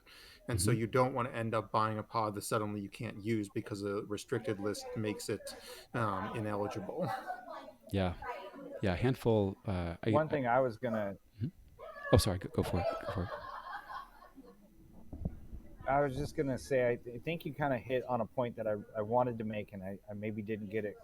Speaker 3: And so
Speaker 1: Mm-hmm.
Speaker 3: you don't want to end up buying a pod that suddenly you can't use because a restricted list makes it ineligible.
Speaker 1: Yeah, yeah. A handful.
Speaker 2: One thing I was gonna,
Speaker 1: Mhm. Oh, sorry. Go for it. Go for it.
Speaker 2: I was just gonna say, I think you kind of hit on a point that I wanted to make, and I maybe didn't get it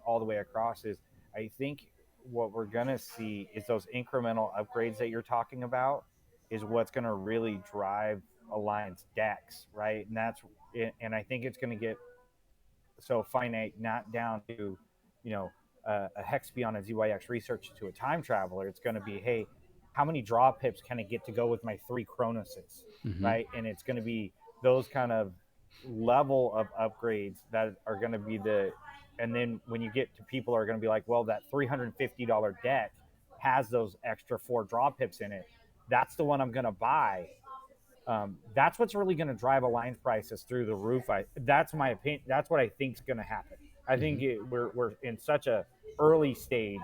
Speaker 2: all the way across. Is I think what we're gonna see is those incremental upgrades that you're talking about is what's gonna really drive Alliance decks, right? And I think it's gonna get so finite, not down to, you know, a hex beyond a ZYX research to a time traveler. It's going to be, hey, how many draw pips can I get to go with my three Cronoses,
Speaker 1: Mm-hmm.
Speaker 2: right? And it's going to be those kind of level of upgrades that are going to be and then when you get to people are going to be like, well, that $350 deck has those extra four draw pips in it. That's the one I'm going to buy. That's what's really going to drive Alliance prices through the roof. That's my opinion. That's what I think is going to happen. I
Speaker 1: Mm-hmm.
Speaker 2: think we're in such a early stage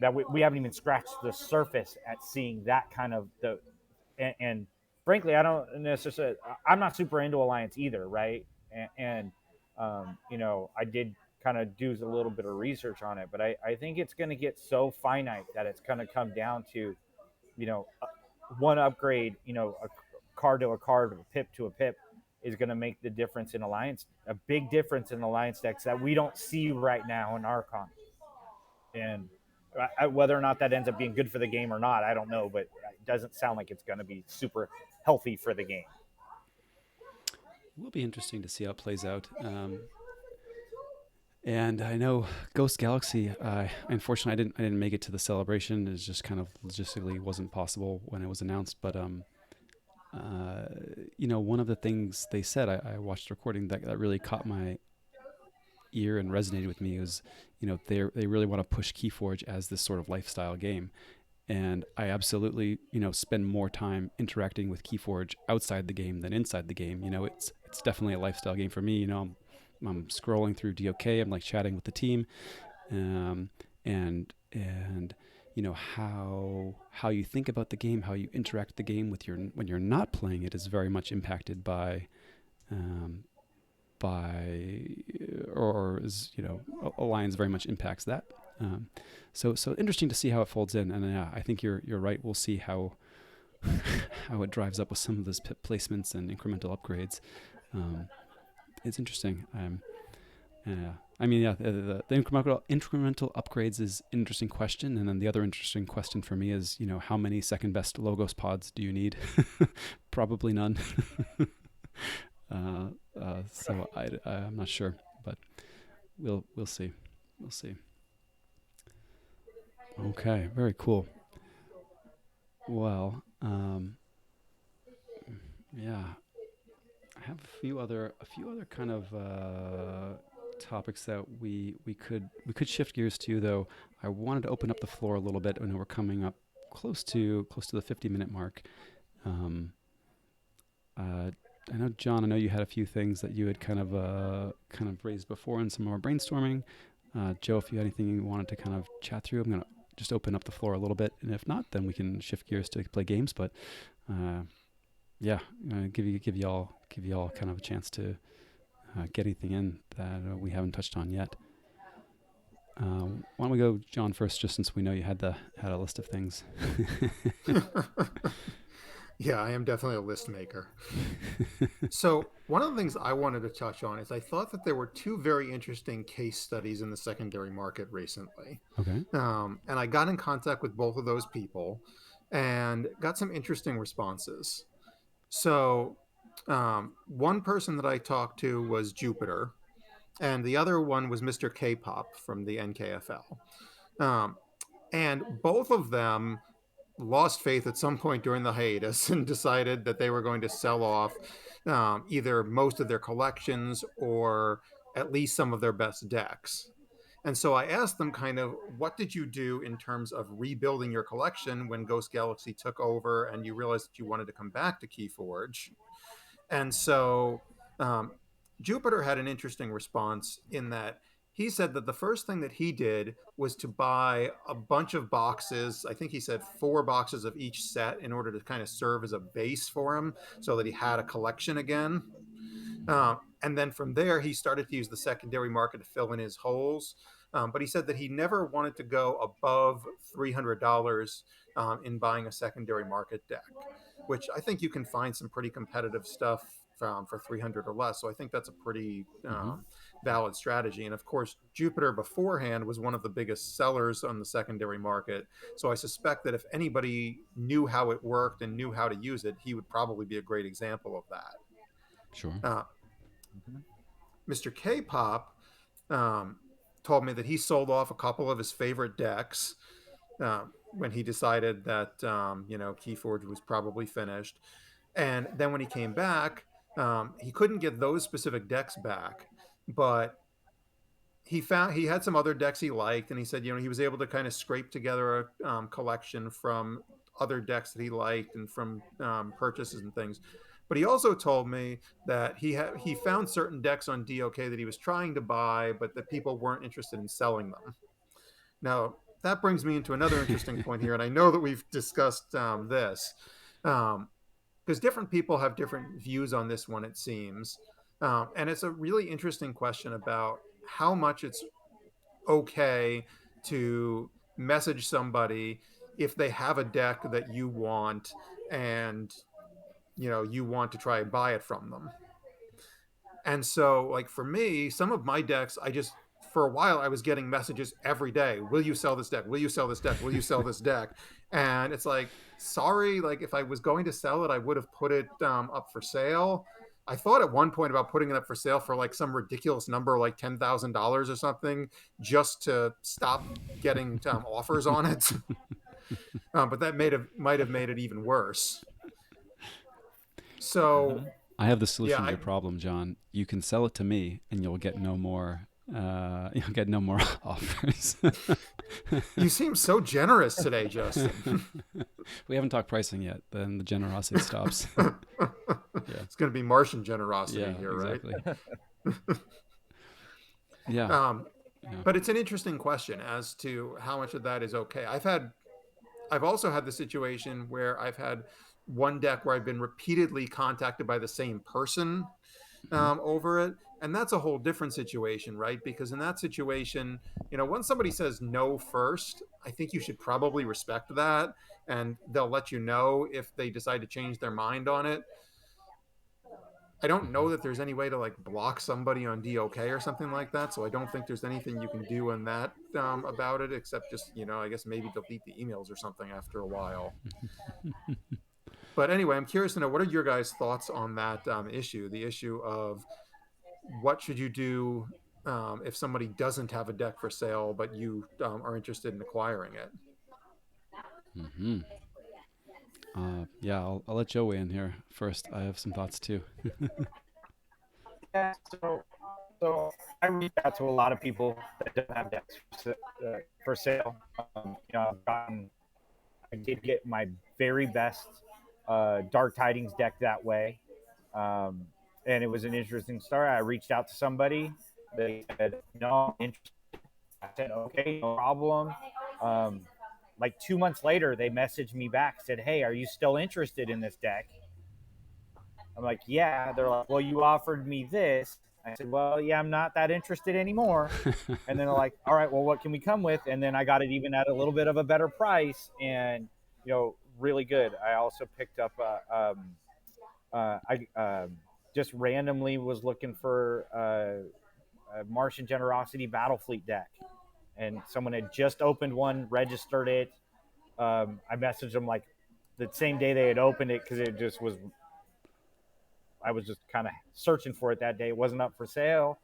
Speaker 2: that we haven't even scratched the surface at seeing that kind of and frankly, I don't necessarily. I'm not super into Alliance either, right? And I did kind of do a little bit of research on it, but I think it's going to get so finite that it's going to come down to you know, one upgrade, a card to a card, a pip to a pip is going to make the difference in Alliance, a big difference in Alliance decks that we don't see right now in Archon. And whether or not that ends up being good for the game or not, I don't know, but it doesn't sound like it's going to be super healthy for the game.
Speaker 1: It will be interesting to see how it plays out. And I know Ghost Galaxy. Unfortunately, I didn't make it to the celebration. It just kind of logistically wasn't possible when it was announced. But uh, one of the things they said, I watched a recording that really caught my ear and resonated with me was, they really want to push Keyforge as this sort of lifestyle game. And I absolutely, spend more time interacting with Keyforge outside the game than inside the game. It's definitely a lifestyle game for me. I'm scrolling through DOK. I'm like chatting with the team, and how you think about the game, how you interact with the game when you're not playing it is very much impacted um, by or is Alliance very much impacts that. So interesting to see how it folds in, and I think you're right. We'll see how how it drives up with some of those pip placements and incremental upgrades. It's interesting. I mean, yeah, the incremental upgrades is an interesting question, and then the other interesting question for me is, how many second best Logos pods do you need? Probably none. So I'm not sure, but we'll see. We'll see. Okay, very cool. Well, yeah, I have a few other kind of topics that we could shift gears to, though. I wanted to open up the floor a little bit. I know we're coming up close to the 50-minute mark. Um, uh, I know, John. I know you had a few things that you had kind of raised before in some more brainstorming. Joe, if you had anything you wanted to kind of chat through, I'm gonna just open up the floor a little bit, and if not, then we can shift gears to play games. But uh, yeah, give you all kind of a chance to get anything in that we haven't touched on yet. Why don't we go, John, first, just since we know you had a list of things.
Speaker 3: Yeah, I am definitely a list maker. So, one of the things I wanted to touch on is I thought that there were two very interesting case studies in the secondary market recently.
Speaker 1: Okay.
Speaker 3: And I got in contact with both of those people and got some interesting responses. So, one person that I talked to was Jupiter, and the other one was Mr. K pop from the NKFL. Um, and both of them lost faith at some point during the hiatus and decided that they were going to sell off either most of their collections or at least some of their best decks. And so I asked them kind of, what did you do in terms of rebuilding your collection when Ghost Galaxy took over and you realized that you wanted to come back to Keyforge? And so um, Jupiter had an interesting response in that he said that the first thing that he did was to buy a bunch of boxes. I think he said 4 boxes of each set in order to kind of serve as a base for him so that he had a collection again. And then from there, he started to use the secondary market to fill in his holes. But he said that he never wanted to go above $300 in buying a secondary market deck, which I think you can find some pretty competitive stuff for 300 or less. So I think that's a pretty
Speaker 1: Mm-hmm.
Speaker 3: valid strategy. And of course, Jupiter beforehand was one of the biggest sellers on the secondary market. So I suspect that if anybody knew how it worked and knew how to use it, he would probably be a great example of that.
Speaker 1: Sure.
Speaker 3: Uh,
Speaker 2: Mm-hmm.
Speaker 3: Mr. K pop um, told me that he sold off a couple of his favorite decks when he decided that Keyforge was probably finished. And then when he came back, he couldn't get those specific decks back, but he had some other decks he liked, and he said he was able to kind of scrape together a collection from other decks that he liked and from purchases and things. But he also told me that he found certain decks on DOK that he was trying to buy, but that people weren't interested in selling them. Now that brings me into another interesting point here, and I know that we've discussed this. Because different people have different views on this one, it seems. And it's a really interesting question about how much it's okay to message somebody if they have a deck that you want and you want to try and buy it from them. And so, like for me, some of my decks, I just for a while I was getting messages every day. Will you sell this deck? Will you sell this deck? Will you sell this deck? And it's like, sorry, like if I was going to sell it, I would have put it up for sale. I thought at one point about putting it up for sale for like some ridiculous number, like $10,000 or something, just to stop getting offers on it. But that might have made it even worse. So
Speaker 2: Mm-hmm.
Speaker 1: I have the
Speaker 3: yeah,
Speaker 1: solution to your problem, John. You can sell it to me, and you'll get no more. You'll get no more offers.
Speaker 3: you seem so generous today, Justin.
Speaker 1: We haven't talked pricing yet. Then the generosity stops. Yeah.
Speaker 3: It's going to be Martian generosity
Speaker 1: Yeah.
Speaker 3: here,
Speaker 1: Exactly.
Speaker 3: right?
Speaker 1: Yeah.
Speaker 3: um,
Speaker 1: Yeah.
Speaker 3: but it's an interesting question as to how much of that is okay. I've also had the situation where I've had one deck where I've been repeatedly contacted by the same person
Speaker 1: Mm-hmm.
Speaker 3: over it. And that's a whole different situation, right? Because in that situation, once somebody says no first, I think you should probably respect that. And they'll let you know if they decide to change their mind on it. I don't
Speaker 1: Mm-hmm.
Speaker 3: know that there's any way to like block somebody on DOK or something like that. So I don't think there's anything you can do in that about it, except just, I guess maybe delete the emails or something after a while. But anyway, I'm curious to know, what are your guys' thoughts on that issue? The issue of what should you do if somebody doesn't have a deck for sale, but you are interested in acquiring it?
Speaker 1: Mm-hmm. Yeah, I'll let Joe weigh in here first. I have some thoughts too.
Speaker 2: Yeah. So I reach out to a lot of people that don't have decks for sale. I did get my very best Dark Tidings deck that way. Um, and it was an interesting story. I reached out to somebody. They said, no, I'm interested. I said, okay, no problem. Um, like 2 months later, they messaged me back, said, hey, are you still interested in this deck? I'm like, yeah. They're like, well, you offered me this. I said, well, yeah, I'm not that interested anymore. And then they're like, all right, well, what can we come with? And then I got it even at a little bit of a better price, and really good. I also picked up I just randomly was looking for a Martian Generosity Battlefleet deck, and someone had just opened one, registered it. I messaged them like the same day they had opened it because it just was. I was just kind of searching for it that day. It wasn't up for sale.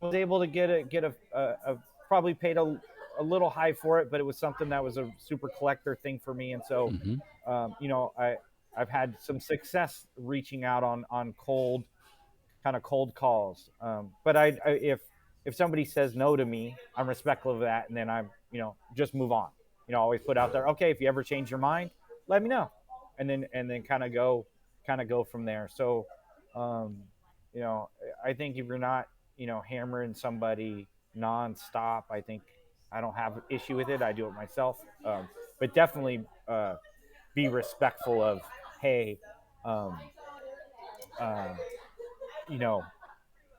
Speaker 2: I was able to get a probably paid a little high for it, but it was something that was a super collector thing for me, and so
Speaker 1: Hmm.
Speaker 2: I've had some success reaching out on cold calls. But if somebody says no to me, I'm respectful of that, and then I'm just move on. Always put out there, okay, if you ever change your mind, let me know, and then kind of go from there. So, um, you know, I think if you're not hammering somebody nonstop, I think I don't have an issue with it. I do it myself, but definitely be respectful of, hey, um, uh, you know,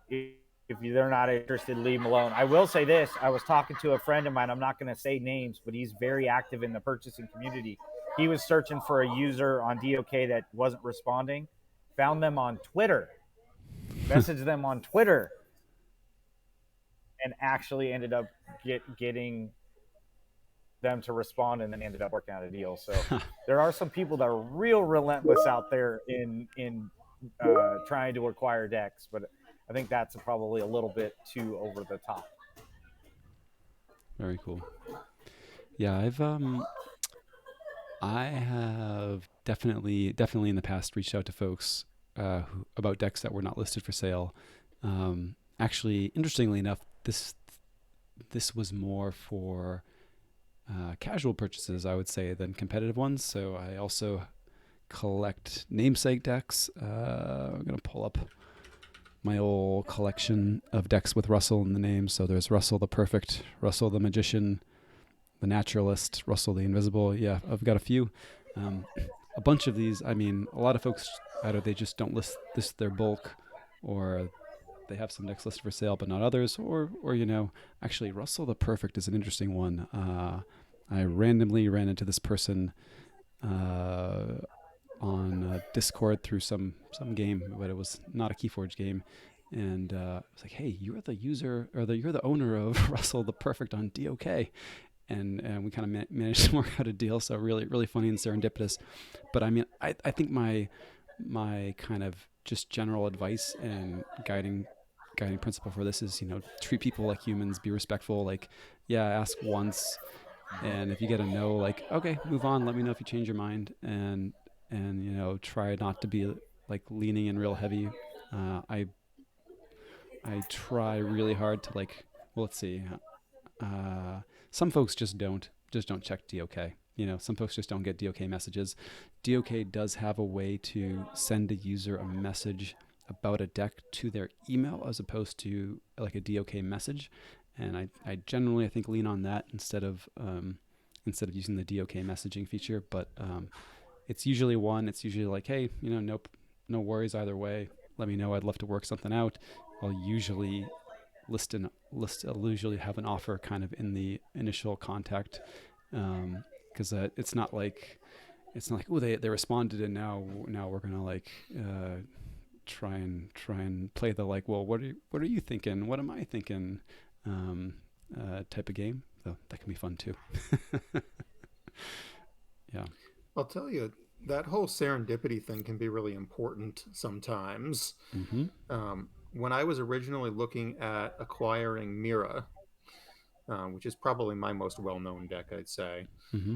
Speaker 2: if they're not interested, leave them alone. I will say this: I was talking to a friend of mine. I'm not going to say names, but he's very active in the purchasing community. He was searching for a user on DOK that wasn't responding. Found them on Twitter, messaged them on Twitter, and actually ended up getting them to respond, and then ended up working out a deal. So there are some people that are real relentless out there in trying to acquire decks, but I think that's probably a little bit too over the top.
Speaker 1: Very cool. Yeah, I have definitely in the past reached out to folks about decks that were not listed for sale. Actually, interestingly enough, this was more for casual purchases, I would say, than competitive ones. So I also collect namesake decks. I'm gonna pull up my old collection of decks with Russell in the name. So there's Russell the Perfect, Russell the Magician, the Naturalist, Russell the Invisible. Yeah, I've got a few. Um, a bunch of these. I mean, a lot of folks either they just don't list this their bulk, or they have some decks listed for sale but not others, or actually Russell the Perfect is an interesting one. I randomly ran into this person uh, on Discord through some game, but it was not a Keyforge game. And I was like, "Hey, you're the user, or you're the owner of Russell the Perfect on DOK," and we kind of managed to work out a deal. So really, really funny and serendipitous. But I mean, I think my kind of just general advice and guiding principle for this is, treat people like humans, be respectful. Like, yeah, ask once, and if you get a no, like, okay, move on. Let me know if you change your mind, and try not to be like leaning in real heavy. I try really hard to, like, well, let's see. Uh, some folks just don't check DOK. Some folks just don't get DOK messages. DOK does have a way to send a user a message about a deck to their email as opposed to like a DOK message, and I generally, I think, lean on that instead of using the DOK messaging feature. But it's usually like, hey, nope, no worries either way. Let me know. I'd love to work something out. I'll usually I'll usually have an offer kind of in the initial contact, because it's not like, oh, they responded, and now we're gonna like try and play the, like, well, what are you thinking, what am I thinking, type of game. So that can be fun too. Yeah.
Speaker 3: I'll tell you, that whole serendipity thing can be really important sometimes.
Speaker 1: Mm-hmm.
Speaker 3: When I was originally looking at acquiring Mira, which is probably my most well known deck, I'd say,
Speaker 1: Mm-hmm.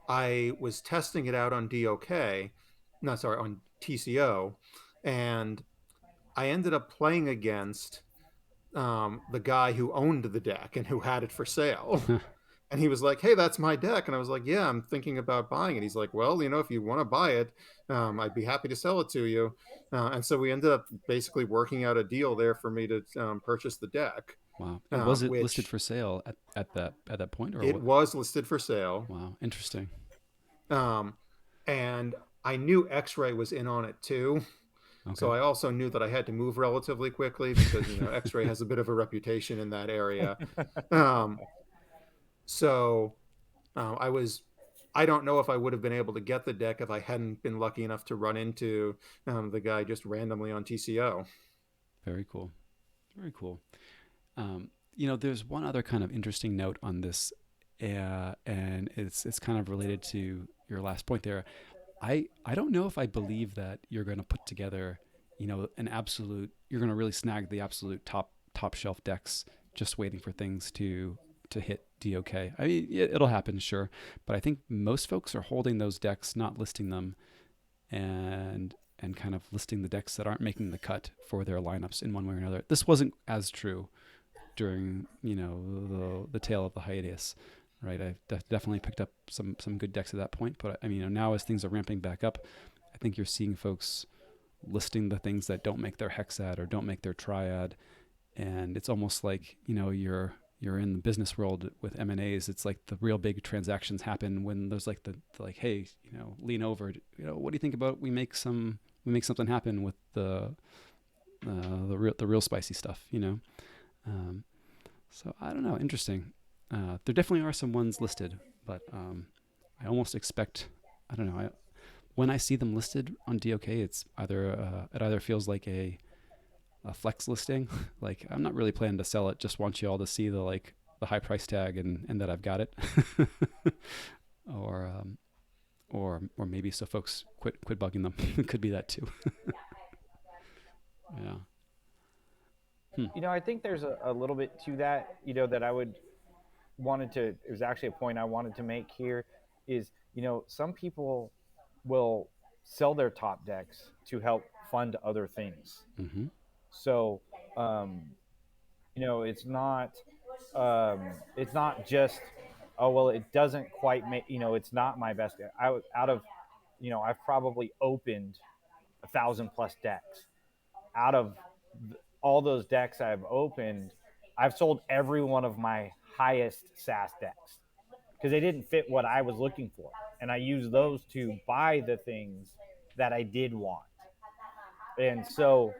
Speaker 3: I was testing it out on DOK, no, sorry, on TCO, and I ended up playing against the guy who owned the deck and who had it for sale. And he was like, "Hey, that's my deck." And I was like, "Yeah, I'm thinking about buying it." He's like, "Well, if you want to buy it, I'd be happy to sell it to you." And so we ended up basically working out a deal there for me to purchase the deck,
Speaker 1: Wow. And was it listed
Speaker 3: which
Speaker 1: for sale at that point, or
Speaker 3: it
Speaker 1: what?
Speaker 3: was listed for sale.
Speaker 1: Wow, interesting.
Speaker 3: Um, and I knew X-Ray was in on it too.
Speaker 1: Okay.
Speaker 3: So I also knew that I had to move relatively quickly because X-Ray has a bit of a reputation in that area. Um, so I was. I don't know if I would have been able to get the deck if I hadn't been lucky enough to run into the guy just randomly on TCO.
Speaker 1: Very cool. Very cool. There's one other kind of interesting note on this, and it's kind of related to your last point there. I don't know if I believe that you're going to put together, an absolute. You're going to really snag the absolute top shelf decks, just waiting for things to hit DOK. I mean, it'll happen, sure, but I think most folks are holding those decks, not listing them, and kind of listing the decks that aren't making the cut for their lineups in one way or another. This wasn't as true during the tail of the hiatus, right? I definitely picked up some good decks at that point, but I mean, now as things are ramping back up, I think you're seeing folks listing the things that don't make their hexad or don't make their triad, and it's almost like you're in the business world with M&As. It's like the real big transactions happen when there's like the like, hey, lean over. What do you think about we make something happen with the real spicy stuff. Um, so I don't know. Interesting. There definitely are some ones listed, but I almost expect. I don't know. When I see them listed on DOK, it either feels like a flex listing. Like I'm not really planning to sell it. Just want you all to see the high price tag and that I've got it, or or maybe so folks quit bugging them. It could be that too. Yeah. Hmm.
Speaker 2: I think there's a little bit to that, that I would wanted to. It was actually a point I wanted to make here. Is some people will sell their top decks to help fund other things.
Speaker 1: Mm-hmm.
Speaker 2: So, um, it's not just, oh well, it doesn't quite make, it's not my best. Out of, I've probably opened 1,000 plus decks. Out of all those decks I've opened, I've sold every one of my highest SAS decks because they didn't fit what I was looking for, and I used those to buy the things that I did want. And so,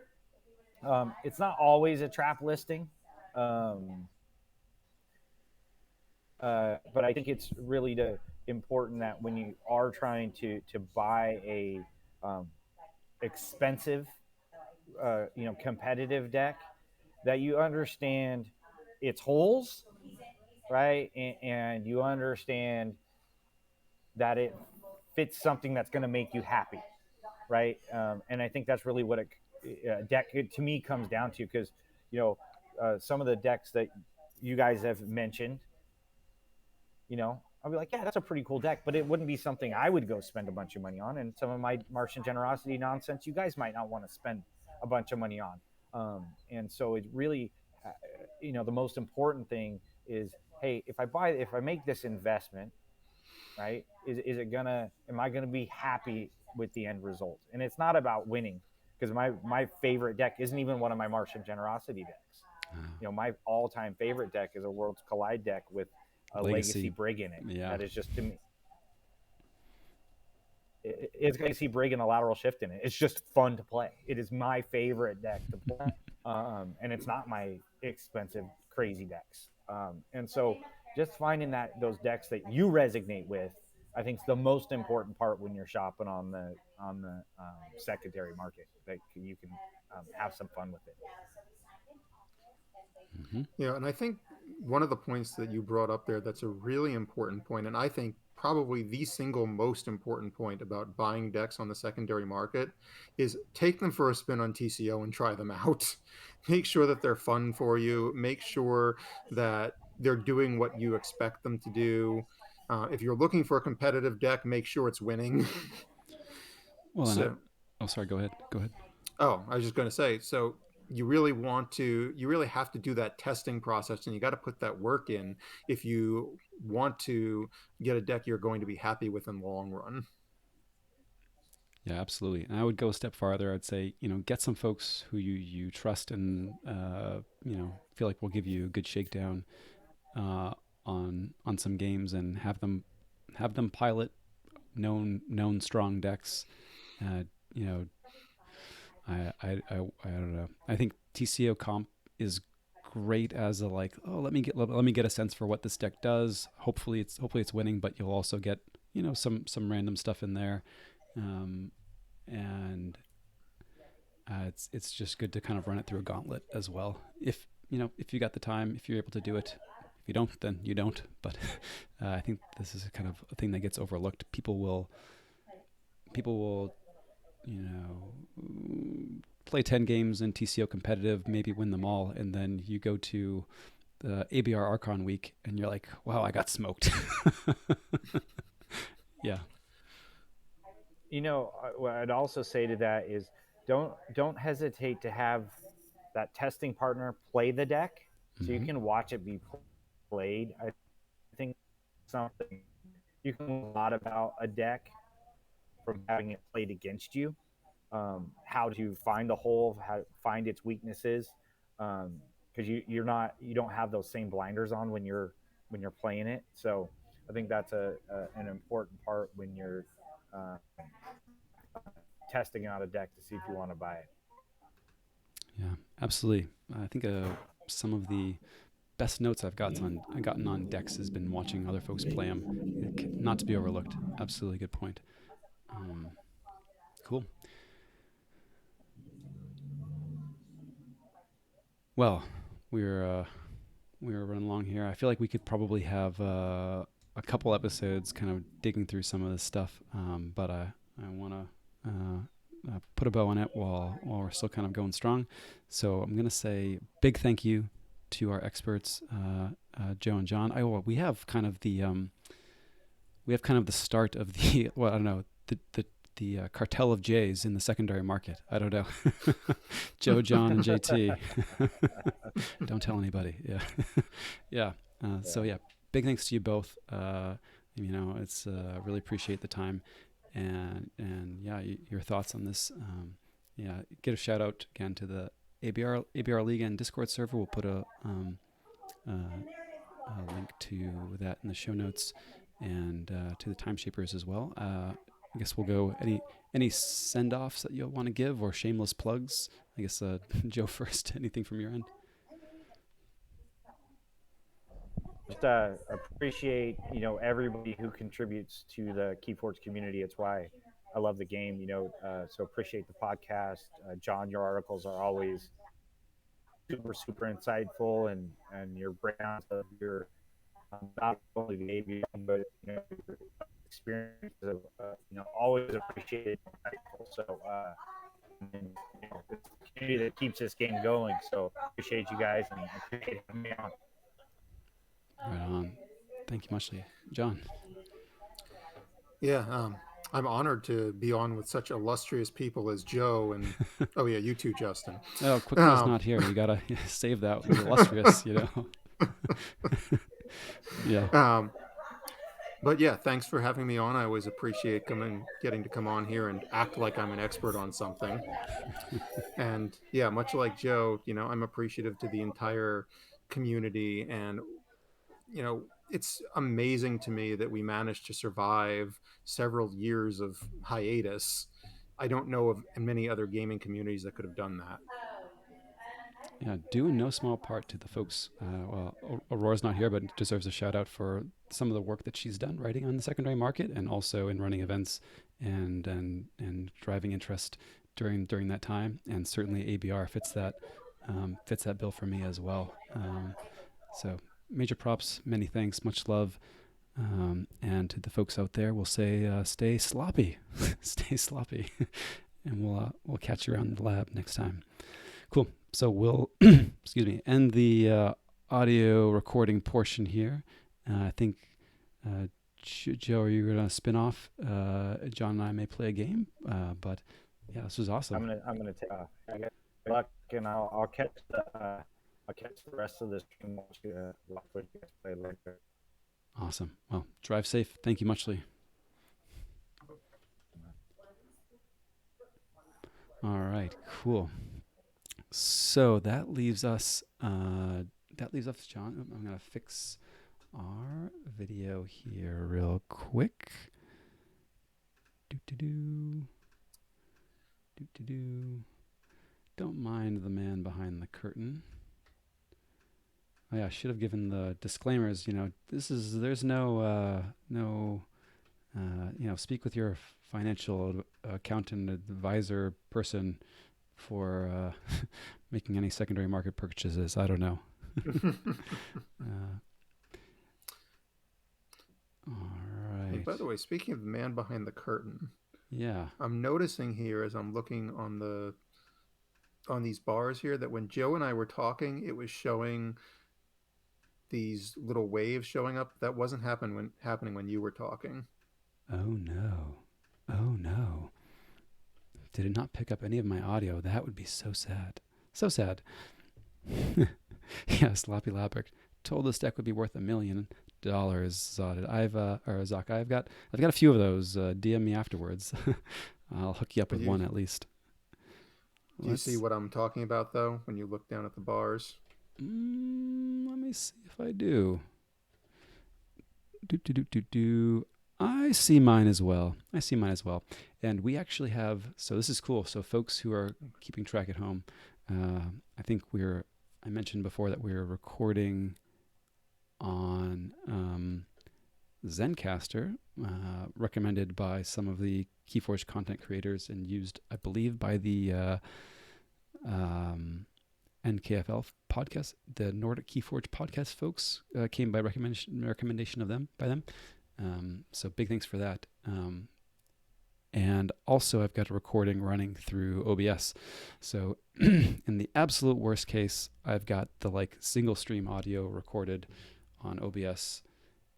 Speaker 2: it's not always a trap listing. Um, but I think it's really important that when you are trying to buy a um, expensive, competitive deck, that you understand its holes, right, and you understand that it fits something that's going to make you happy, right? And I think that's really what a deck to me comes down to, because you know some of the decks that you guys have mentioned, I'll be like, yeah, that's a pretty cool deck, but it wouldn't be something I would go spend a bunch of money on. And some of my Martian generosity nonsense, you guys might not want to spend a bunch of money on. And so it really, the most important thing is, hey, if I make this investment, right, is it gonna, am I gonna be happy with the end result? And it's not about winning, because my favorite deck isn't even one of my Martian generosity decks.
Speaker 1: Uh,
Speaker 2: My all-time favorite deck is a Worlds Collide deck with a Legacy
Speaker 1: Legacy.
Speaker 2: Brig in it.
Speaker 1: Yeah.
Speaker 2: That is just, to me, it's Legacy Brig and a Lateral Shift in it. It's just fun to play. It is my favorite deck to play, and it's not my expensive crazy decks. And so, just finding that those decks that you resonate with, I think, is the most important part when you're shopping on the secondary market. That you can have some fun with it.
Speaker 1: Mm-hmm.
Speaker 3: Yeah, and I think one of the points that you brought up there that's a really important point, and I think probably the single most important point about buying decks on the secondary market, is take them for a spin on TCO and try them out. Make sure that they're fun for you. Make sure that they're doing what you expect them to do. If you're looking for a competitive deck, make sure it's winning.
Speaker 1: Well,
Speaker 3: So,
Speaker 1: oh, sorry. Go ahead. Go ahead.
Speaker 3: oh, I was just going to say, so you really have to do that testing process, and you got to put that work in if you want to get a deck you're going to be happy with in the long run.
Speaker 1: Yeah, absolutely. And I would go a step farther. I'd say, get some folks who you trust and feel like will give you a good shakedown uh, on some games, and have them pilot known strong decks. Uh, you know, I don't know. I think TCO comp is great as a, like, oh, let me get a sense for what this deck does. Hopefully it's winning, but you'll also get some random stuff in there, um, and it's just good to kind of run it through a gauntlet as well. If you got the time, if you're able to do it. If you don't, then you don't. But I think this is a kind of a thing that gets overlooked. People will you know play 10 games in TCO competitive, maybe win them all, and then you go to the ABR Archon week and you're like, wow, I got smoked. Yeah.
Speaker 2: What I'd also say to that is don't hesitate to have that testing partner play the deck so you
Speaker 1: Hmm.
Speaker 2: can watch it be played. I think something you can learn a lot about a deck from having it played against you. How to find the hole, how to find its weaknesses, because you don't have those same blinders on when you're playing it. So I think that's an important part when you're uh, testing out a deck to see if you want to buy it.
Speaker 1: Yeah, absolutely. I think some of the best notes I've gotten on decks has been watching other folks play them. Not to be overlooked. Absolutely good point. Um, cool. Well, we're running along here. I feel like we could probably have a couple episodes kind of digging through some of this stuff, but I want to put a bow on it while we're still kind of going strong. So I'm gonna say big thank you to our experts, Joe and John. We have kind of the start of the well, I don't know, the cartel of J's in the secondary market. I don't know. Joe, John, and JT. Don't tell anybody. Yeah. Yeah. So
Speaker 2: Yeah.
Speaker 1: yeah, big thanks to you both. It's really appreciate the time, and yeah, your thoughts on this. Yeah, get a shout out again to the ABR League and Discord server. We'll put uh, a link to that in the show notes, and to the Time Shapers as well. I guess we'll go any send offs that you'll want to give, or shameless plugs. I guess Joe first. Anything from your end?
Speaker 2: Just appreciate everybody who contributes to the Keyforge community. It's why I love the game. So appreciate the podcast. John, your articles are always super insightful, and your breakdowns of your not only the ABM but your experience of always appreciated and insightful. So and, it's the community that keeps this game going. So appreciate you guys and appreciate having me on.
Speaker 1: Right on. Thank you muchly, John.
Speaker 3: Yeah, I'm honored to be on with such illustrious people as Joe and oh yeah, you too, Justin.
Speaker 1: Oh, Quick Bill's
Speaker 3: Um,
Speaker 1: not here. You gotta save that. The illustrious, Yeah.
Speaker 3: um, but yeah, thanks for having me on. I always appreciate getting to come on here and act like I'm an expert on something. And yeah, much like Joe, I'm appreciative to the entire community, and it's amazing to me that we managed to survive several years of hiatus. I don't know of many other gaming communities that could have done that.
Speaker 1: Yeah, due in no small part to the folks. Aurora's not here, but deserves a shout out for some of the work that she's done writing on the secondary market, and also in running events and driving interest during that time. And certainly ABR fits that bill for me as well. So major props, many thanks, much love. And to the folks out there, we'll say stay sloppy, stay sloppy, and we'll catch you around the lab next time. Cool. So we'll excuse me end the audio recording portion here. I think Joe, are you gonna spin off? John and I may play a game, but yeah, this was awesome.
Speaker 2: I'm gonna take off. Good luck. and I'll catch the rest of the stream. Watch what you guys play later.
Speaker 1: Awesome. Well, drive safe. Thank you muchly. All right, cool. So that leaves us, John. I'm going to fix our video here real quick. Don't mind the man behind the curtain. Oh yeah, I should have given the disclaimers. There's no, speak with your financial accountant, advisor, person for making any secondary market purchases. I don't know. All right.
Speaker 3: And by the way, speaking of the man behind the curtain,
Speaker 1: yeah,
Speaker 3: I'm noticing here as I'm looking on these bars here that when Joe and I were talking, it was showing these little waves showing up. That wasn't happening when you were talking.
Speaker 1: Oh no. Did it not pick up any of my audio? That would be so sad. So sad. Yeah, Sloppy Lapper told this deck would be worth $1 million. Zod. Zach, I've got a few of those. DM me afterwards. I'll hook you up with one at least.
Speaker 3: Do you see what I'm talking about though when you look down at the bars?
Speaker 1: Let me see if I do. I see mine as well. And we actually have, so this is cool. So folks who are keeping track at home, I think I mentioned before that we're recording on Zencastr, recommended by some of the Keyforge content creators and used, I believe, by the NKFL podcast, the Nordic Keyforge podcast folks, came by recommendation of them, by them. So big thanks for that. And also I've got a recording running through OBS. So in the absolute worst case, I've got the single stream audio recorded on OBS,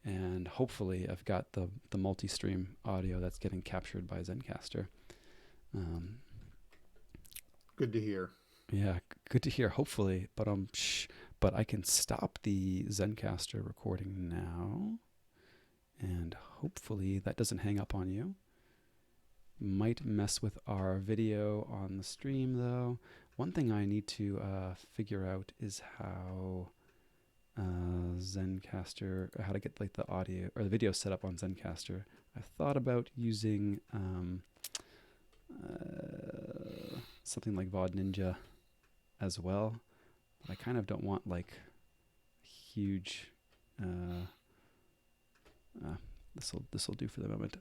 Speaker 1: and hopefully I've got the multi-stream audio that's getting captured by Zencastr.
Speaker 3: Good to hear.
Speaker 1: Yeah, good to hear. Hopefully, but I can stop the Zencastr recording now, and hopefully that doesn't hang up on you. Might mess with our video on the stream though. One thing I need to figure out is how Zencastr, how to get the audio or the video set up on Zencastr. I've thought about using something like VOD Ninja as well, but I kind of don't want huge. This will do for the moment.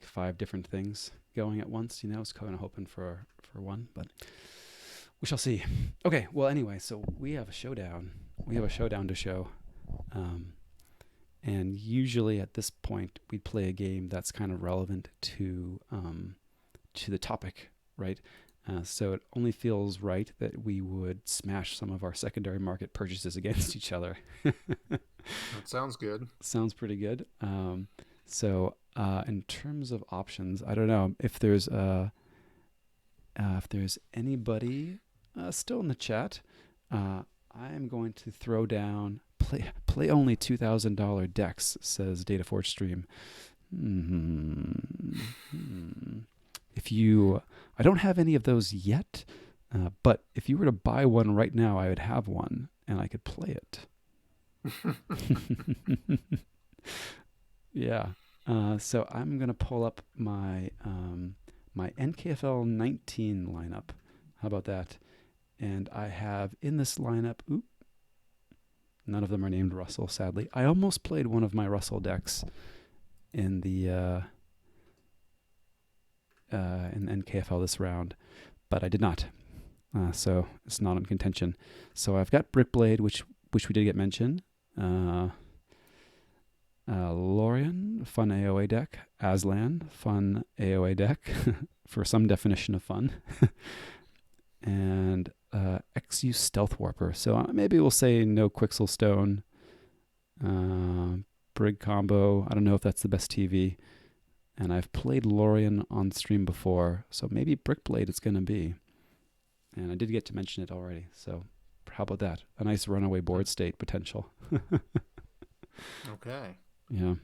Speaker 1: 5 different things going at once, I was kind of hoping for one, but we shall see. Okay, well, anyway, so we have a showdown. To show. And usually at this point, we play a game that's kind of relevant to the topic, right? So it only feels right that we would smash some of our secondary market purchases against each other.
Speaker 3: That sounds good.
Speaker 1: Sounds pretty good. So in terms of options, I don't know if there's anybody still in the chat. I am going to throw down play only $2,000 decks, says DataForge Stream. I don't have any of those yet, but if you were to buy one right now, I would have one and I could play it. Yeah. So I'm going to pull up my my NKFL 19 lineup. How about that? And I have in this lineup, none of them are named Russell, sadly. I almost played one of my Russell decks in the in NKFL this round, but I did not. So it's not in contention. So I've got Brickblade, which we did get mentioned. Lorien, fun AOA deck. Aslan, fun AOA deck for some definition of fun. And XU Stealth Warper. So maybe we'll say no Quixel Stone. Brig combo. I don't know if that's the best TV. And I've played Lorien on stream before, so maybe Brickblade it's going to be. And I did get to mention it already. So how about that? A nice runaway board state potential.
Speaker 3: Okay.
Speaker 1: Yeah.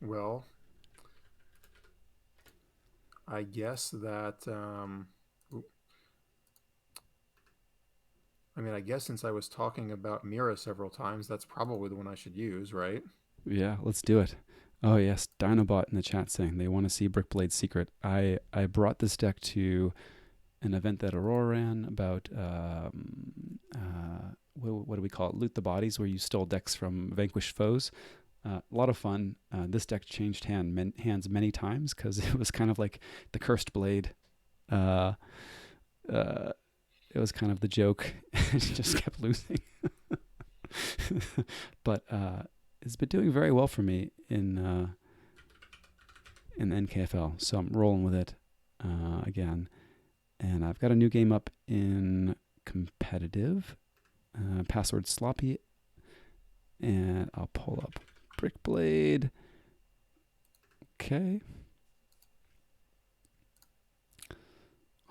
Speaker 3: Well, I guess that. I guess since I was talking about Mira several times, that's probably the one I should use, right?
Speaker 1: Yeah, let's do it. Oh yes, Dinobot in the chat saying they want to see Brickblade's secret. I brought this deck to an event that Aurora ran about what do we call it? Loot the bodies, where you stole decks from vanquished foes. A lot of fun. This deck changed hands many times because it was kind of like the cursed blade. Uh, uh, it was kind of the joke. It just kept losing. But it's been doing very well for me in the NKFL, so I'm rolling with it again. And I've got a new game up in competitive, password sloppy, and I'll pull up Brickblade. Okay.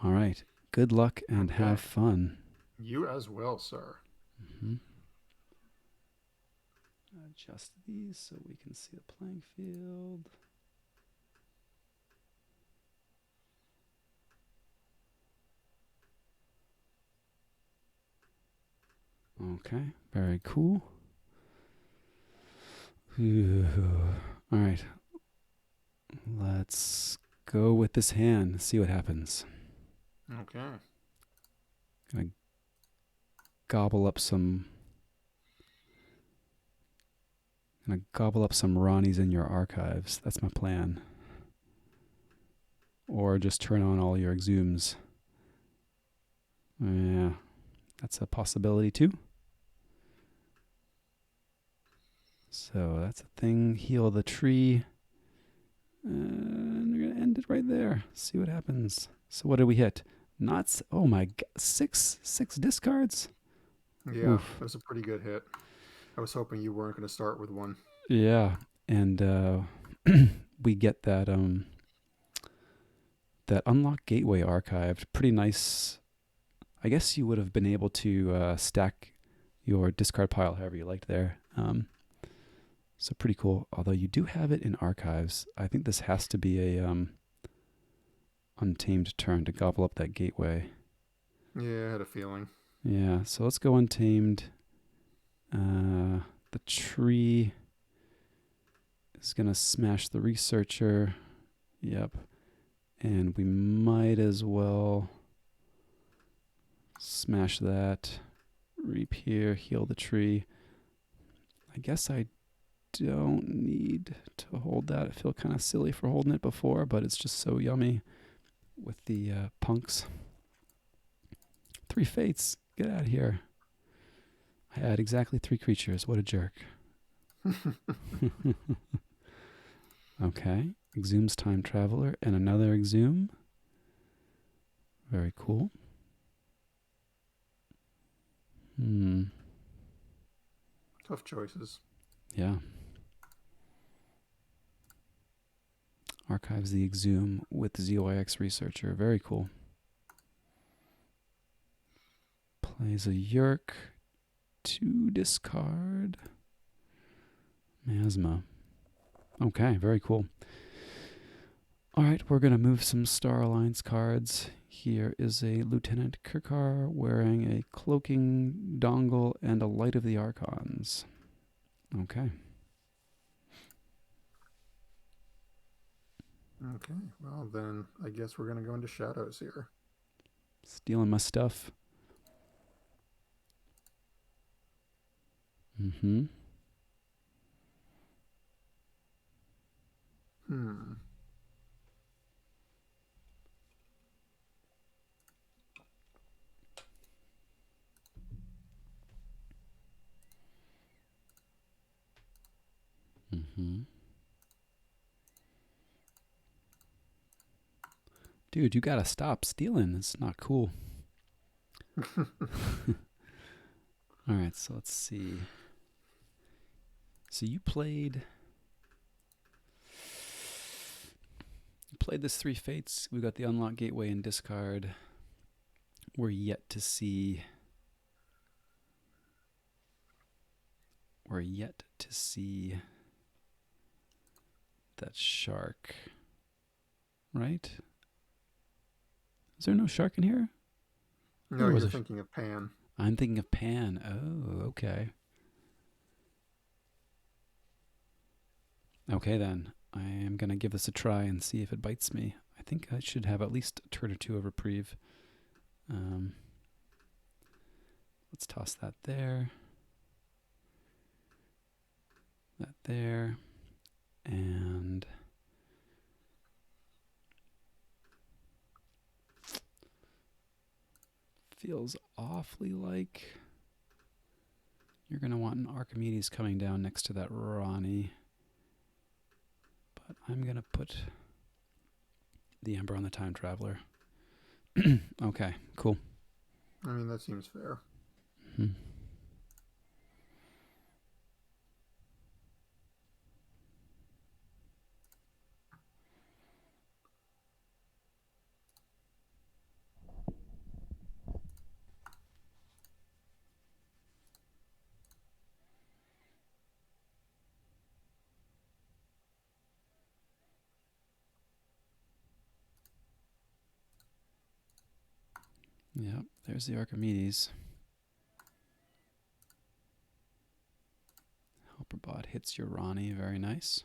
Speaker 1: All right. Good luck and
Speaker 3: Okay.
Speaker 1: have fun.
Speaker 3: You as well, sir.
Speaker 1: Mm-hmm. Adjust these so we can see the playing field. Okay, very cool. All right. Let's go with this hand, see what happens.
Speaker 3: Okay.
Speaker 1: Gonna gobble up some Ronnies in your archives. That's my plan. Or just turn on all your exhumes. Yeah, that's a possibility too. So that's a thing. Heal the tree. And we're going to end it right there. See what happens. So what did we hit? Oh my god. Six discards?
Speaker 3: Yeah,
Speaker 1: Oof.
Speaker 3: that was a pretty good hit. I was hoping you weren't going to start with one.
Speaker 1: Yeah. And we get that unlock gateway archived. Pretty nice. I guess you would have been able to stack your discard pile however you liked there. So pretty cool. Although you do have it in archives. I think this has to be a untamed turn to gobble up that gateway.
Speaker 3: Yeah, I had a feeling.
Speaker 1: Yeah, so let's go untamed. The tree is going to smash the researcher. Yep. And we might as well smash that. Reap here, heal the tree. I guess I don't need to hold that. I feel kind of silly for holding it before, but it's just so yummy with the punks. 3 fates. Get out of here. I had exactly 3 creatures. What a jerk. Okay. Exhumes Time Traveler and another Exhume. Very cool.
Speaker 3: Tough choices.
Speaker 1: Yeah. Archives the Exhume with ZYX Researcher. Very cool. Plays a Yerk. 2 discard. Miasma. Okay, very cool. All right, we're going to move some Star Alliance cards. Here is a Lieutenant Kirkar wearing a cloaking dongle and a Light of the Archons. Okay.
Speaker 3: Okay, well then I guess we're going to go into shadows here.
Speaker 1: Stealing my stuff. Mm-hmm. Mm-hmm. Dude, you gotta stop stealing. It's not cool. All right, so let's see. So you played played this Three Fates. We got the Unlock Gateway and discard. We're yet to see. That shark. Right? Is there no shark in here?
Speaker 3: No, you're thinking of Pan.
Speaker 1: I'm thinking of Pan. Oh, okay. Okay, then. I am going to give this a try and see if it bites me. I think I should have at least a turn or two of reprieve. Let's toss that there. That there. And feels awfully like you're going to want an Archimedes coming down next to that Ronnie. But I'm going to put the Ember on the Time Traveler. Okay, cool.
Speaker 3: I mean, that seems fair.
Speaker 1: Hmm. Yep, there's the Archimedes. Helperbot hits your Ronnie, very nice.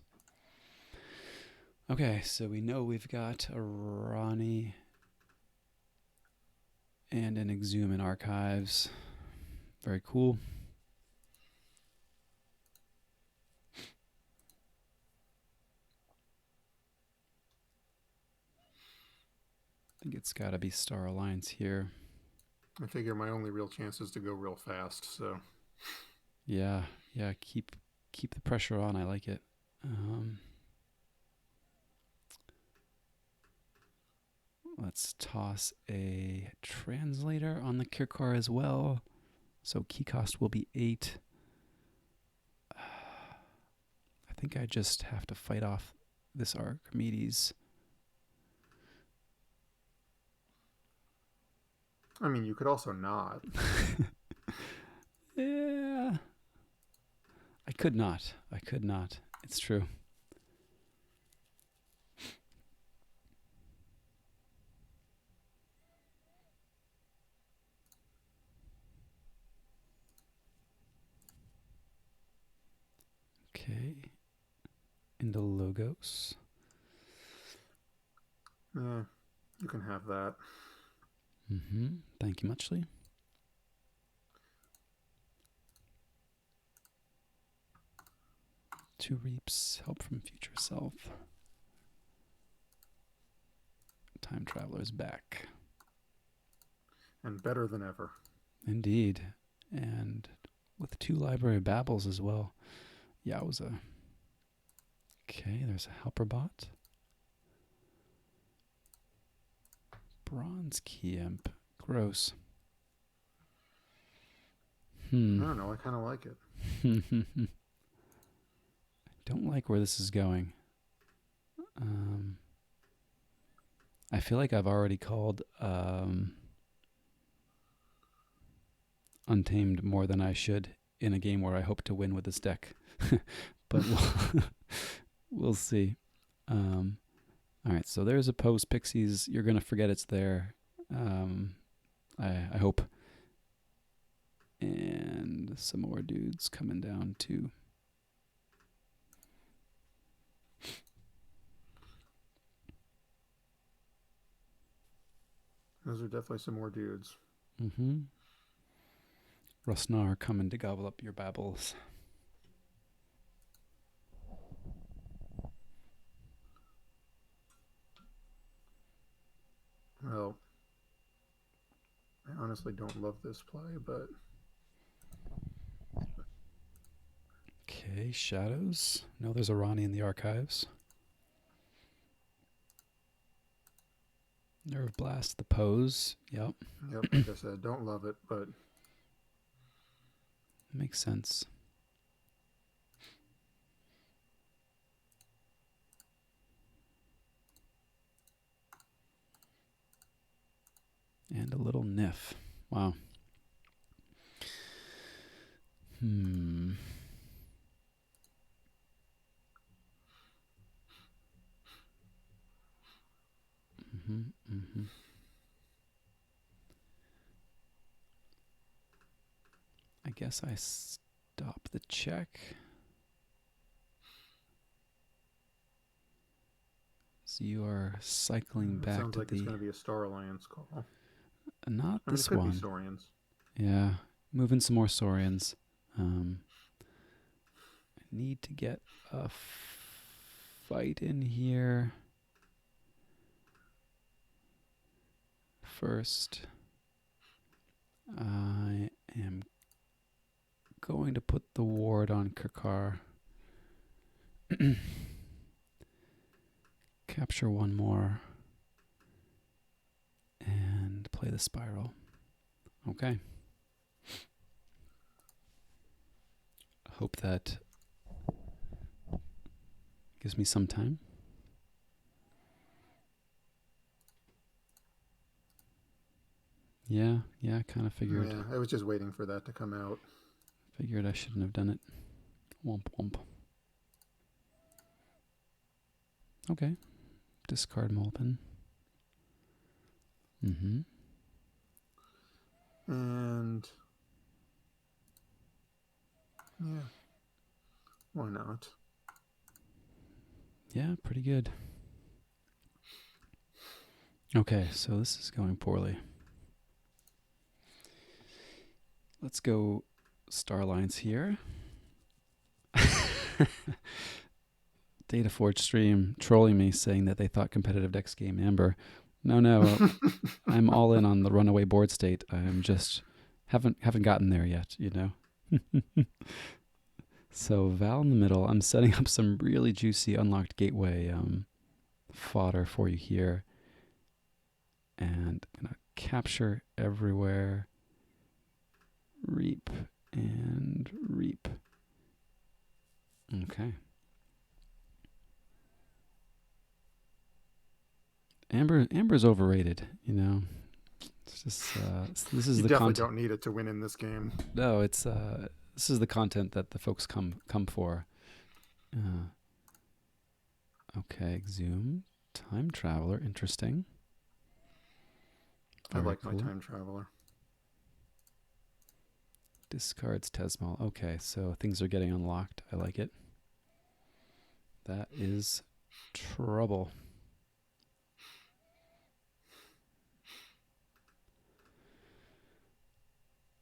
Speaker 1: Okay, so we know we've got a Ronnie and an Exhume in Archives. Very cool. I think it's got to be Star Alliance here.
Speaker 3: I figure my only real chance is to go real fast, so...
Speaker 1: Yeah, keep the pressure on. I like it. Let's toss a translator on the Kirkar as well. So key cost will be 8. I think I just have to fight off this Archimedes.
Speaker 3: I mean, you could also not.
Speaker 1: Yeah. I could not. It's true. Okay. Into Logos.
Speaker 3: Yeah, you can have that.
Speaker 1: Thank you muchly. Two Reaps, help from future self. Time Traveler's back.
Speaker 3: And better than ever.
Speaker 1: Indeed. And with 2 Library Babbles as well. Yowza. Okay, there's a Helperbot. Bronze Key Imp. Gross.
Speaker 3: I don't know, I kind of like it.
Speaker 1: Don't like where this is going. I feel like I've already called Untamed more than I should in a game where I hope to win with this deck. But we'll see. All right, so there's a Post Pixies. You're going to forget it's there. I hope. And some more dudes coming down too.
Speaker 3: Those are definitely some more dudes.
Speaker 1: Rosnar coming to gobble up your babbles.
Speaker 3: Well, I honestly don't love this play, but...
Speaker 1: Okay, Shadows. No, there's a Ronnie in the Archives. Nerve Blast, the pose. Yep.
Speaker 3: Yep, like I said, don't love it, but...
Speaker 1: Makes sense. And a little Nif. Wow. Hmm. Mm-hmm, mm-hmm. I guess I stop the check. So you are cycling
Speaker 3: It
Speaker 1: back
Speaker 3: sounds
Speaker 1: to
Speaker 3: like it's
Speaker 1: the...
Speaker 3: going to be a Star Alliance call.
Speaker 1: Not
Speaker 3: I mean, it
Speaker 1: this
Speaker 3: could be
Speaker 1: one.
Speaker 3: Saurians.
Speaker 1: Yeah, moving some more Saurians. I need to get a fight in here first. I am going to put the ward on Kirkar. Capture one more. And play the spiral. Okay. Hope that gives me some time. Yeah, kind of figured.
Speaker 3: Yeah, I was just waiting for that to come out.
Speaker 1: Figured I shouldn't have done it. Womp womp. Okay. Discard Molten. Mm-hmm.
Speaker 3: And yeah, why not?
Speaker 1: Yeah, pretty good. Okay, so this is going poorly. Let's go Star Alliance here. Dataforge stream trolling me saying that they thought competitive decks game Amber. No, I'm all in on the runaway board state. I'm just haven't gotten there yet, you know. So Val in the middle. I'm setting up some really juicy unlocked gateway fodder for you here, and I'm gonna capture everywhere. Reap and reap. Okay. Amber's overrated, you know. It's just this is
Speaker 3: You
Speaker 1: the
Speaker 3: definitely
Speaker 1: content.
Speaker 3: don't need it to win in this game.
Speaker 1: No, it's this is the content that the folks come for. Okay, Exhume, Time Traveler, interesting.
Speaker 3: I
Speaker 1: Very
Speaker 3: like
Speaker 1: cool.
Speaker 3: my Time Traveler.
Speaker 1: Discards Tesmal. Okay, so things are getting unlocked. I like it. That is trouble.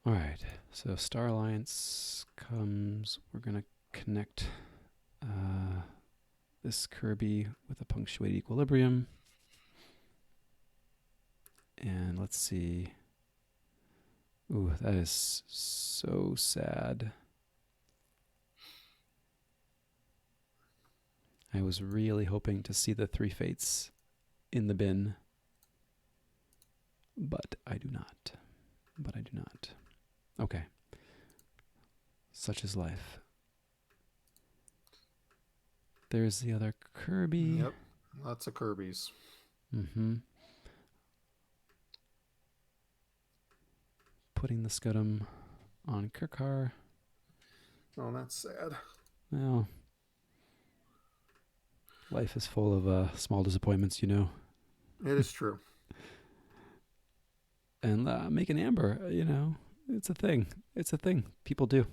Speaker 1: All right, so Star Alliance comes. We're going to connect this Kirby with a punctuated equilibrium. And let's see. Ooh, that is so sad. I was really hoping to see the 3 fates in the bin. But I do not. Okay. Such is life. There's the other Kirby.
Speaker 3: Yep, lots of Kirby's.
Speaker 1: Mm-hmm. Putting the Scudam on Kirkar.
Speaker 3: Oh, that's sad.
Speaker 1: Well, life is full of small disappointments, you know.
Speaker 3: It is true.
Speaker 1: And making Amber, you know, it's a thing. It's a thing. People do.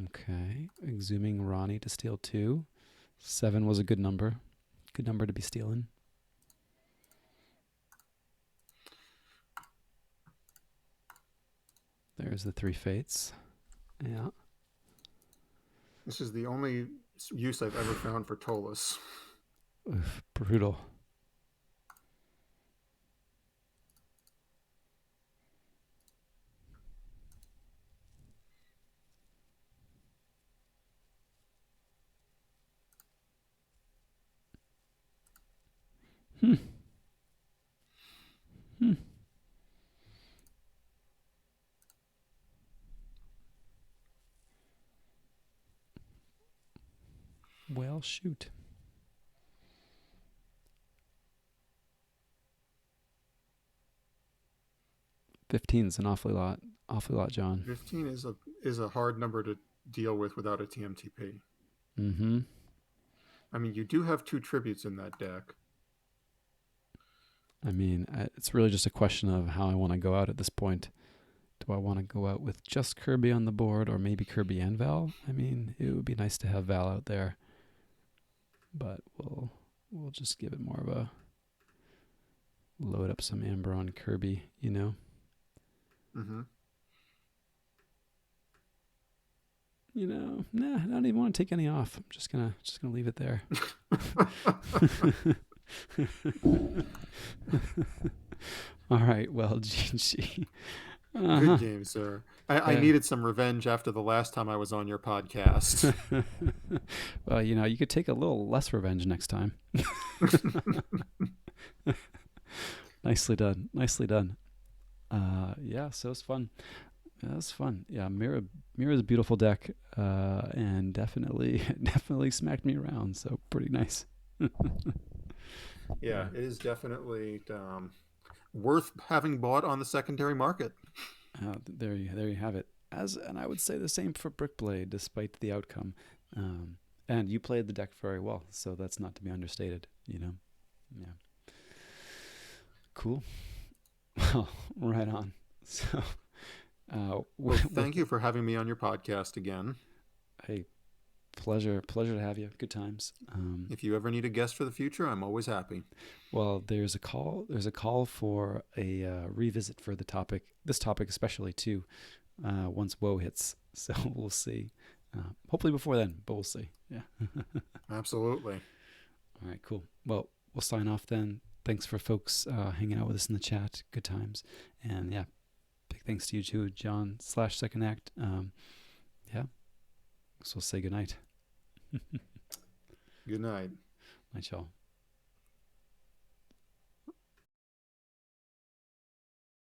Speaker 1: Okay. Exhuming Ronnie to steal 2. 7 was a good number. Good number to be stealing. There's the 3 fates. Yeah.
Speaker 3: This is the only use I've ever found for Tolus.
Speaker 1: Oof, brutal. Hmm. Well, shoot. 15 is an awfully lot, John.
Speaker 3: 15 is a hard number to deal with without a TMTP.
Speaker 1: Mm-hmm.
Speaker 3: I mean, you do have 2 tributes in that deck.
Speaker 1: I mean, it's really just a question of how I want to go out at this point. Do I want to go out with just Kirby on the board, or maybe Kirby and Val? I mean, it would be nice to have Val out there, but we'll just give it more of a load up some Amber on Kirby, you know.
Speaker 3: Mm-hmm.
Speaker 1: You know, nah, I don't even want to take any off. I'm just gonna leave it there. All right, well, GG.
Speaker 3: Good game, sir. I needed some revenge after the last time I was on your podcast.
Speaker 1: Well, you know, you could take a little less revenge next time. Nicely done. Yeah, so it's fun. That was fun. Yeah, Mira's a beautiful deck, and definitely smacked me around. So pretty nice.
Speaker 3: Yeah, it is definitely worth having bought on the secondary market.
Speaker 1: There you have it. And I would say the same for Brickblade, despite the outcome. And you played the deck very well, so that's not to be understated. You know, yeah. Cool. Well, right on. So.
Speaker 3: Well, thank you for having me on your podcast again.
Speaker 1: Hey, pleasure to have you. Good times.
Speaker 3: If you ever need a guest for the future, I'm always happy.
Speaker 1: Well, there's a call for a revisit for this topic especially too, once WoW hits. So we'll see. Hopefully before then, but we'll see. Yeah.
Speaker 3: Absolutely.
Speaker 1: All right, cool. Well, we'll sign off then. Thanks for folks hanging out with us in the chat. Good times. And yeah, big thanks to you too, John /Second Act. Yeah. So we'll say good night.
Speaker 3: Good night.
Speaker 1: Night, y'all.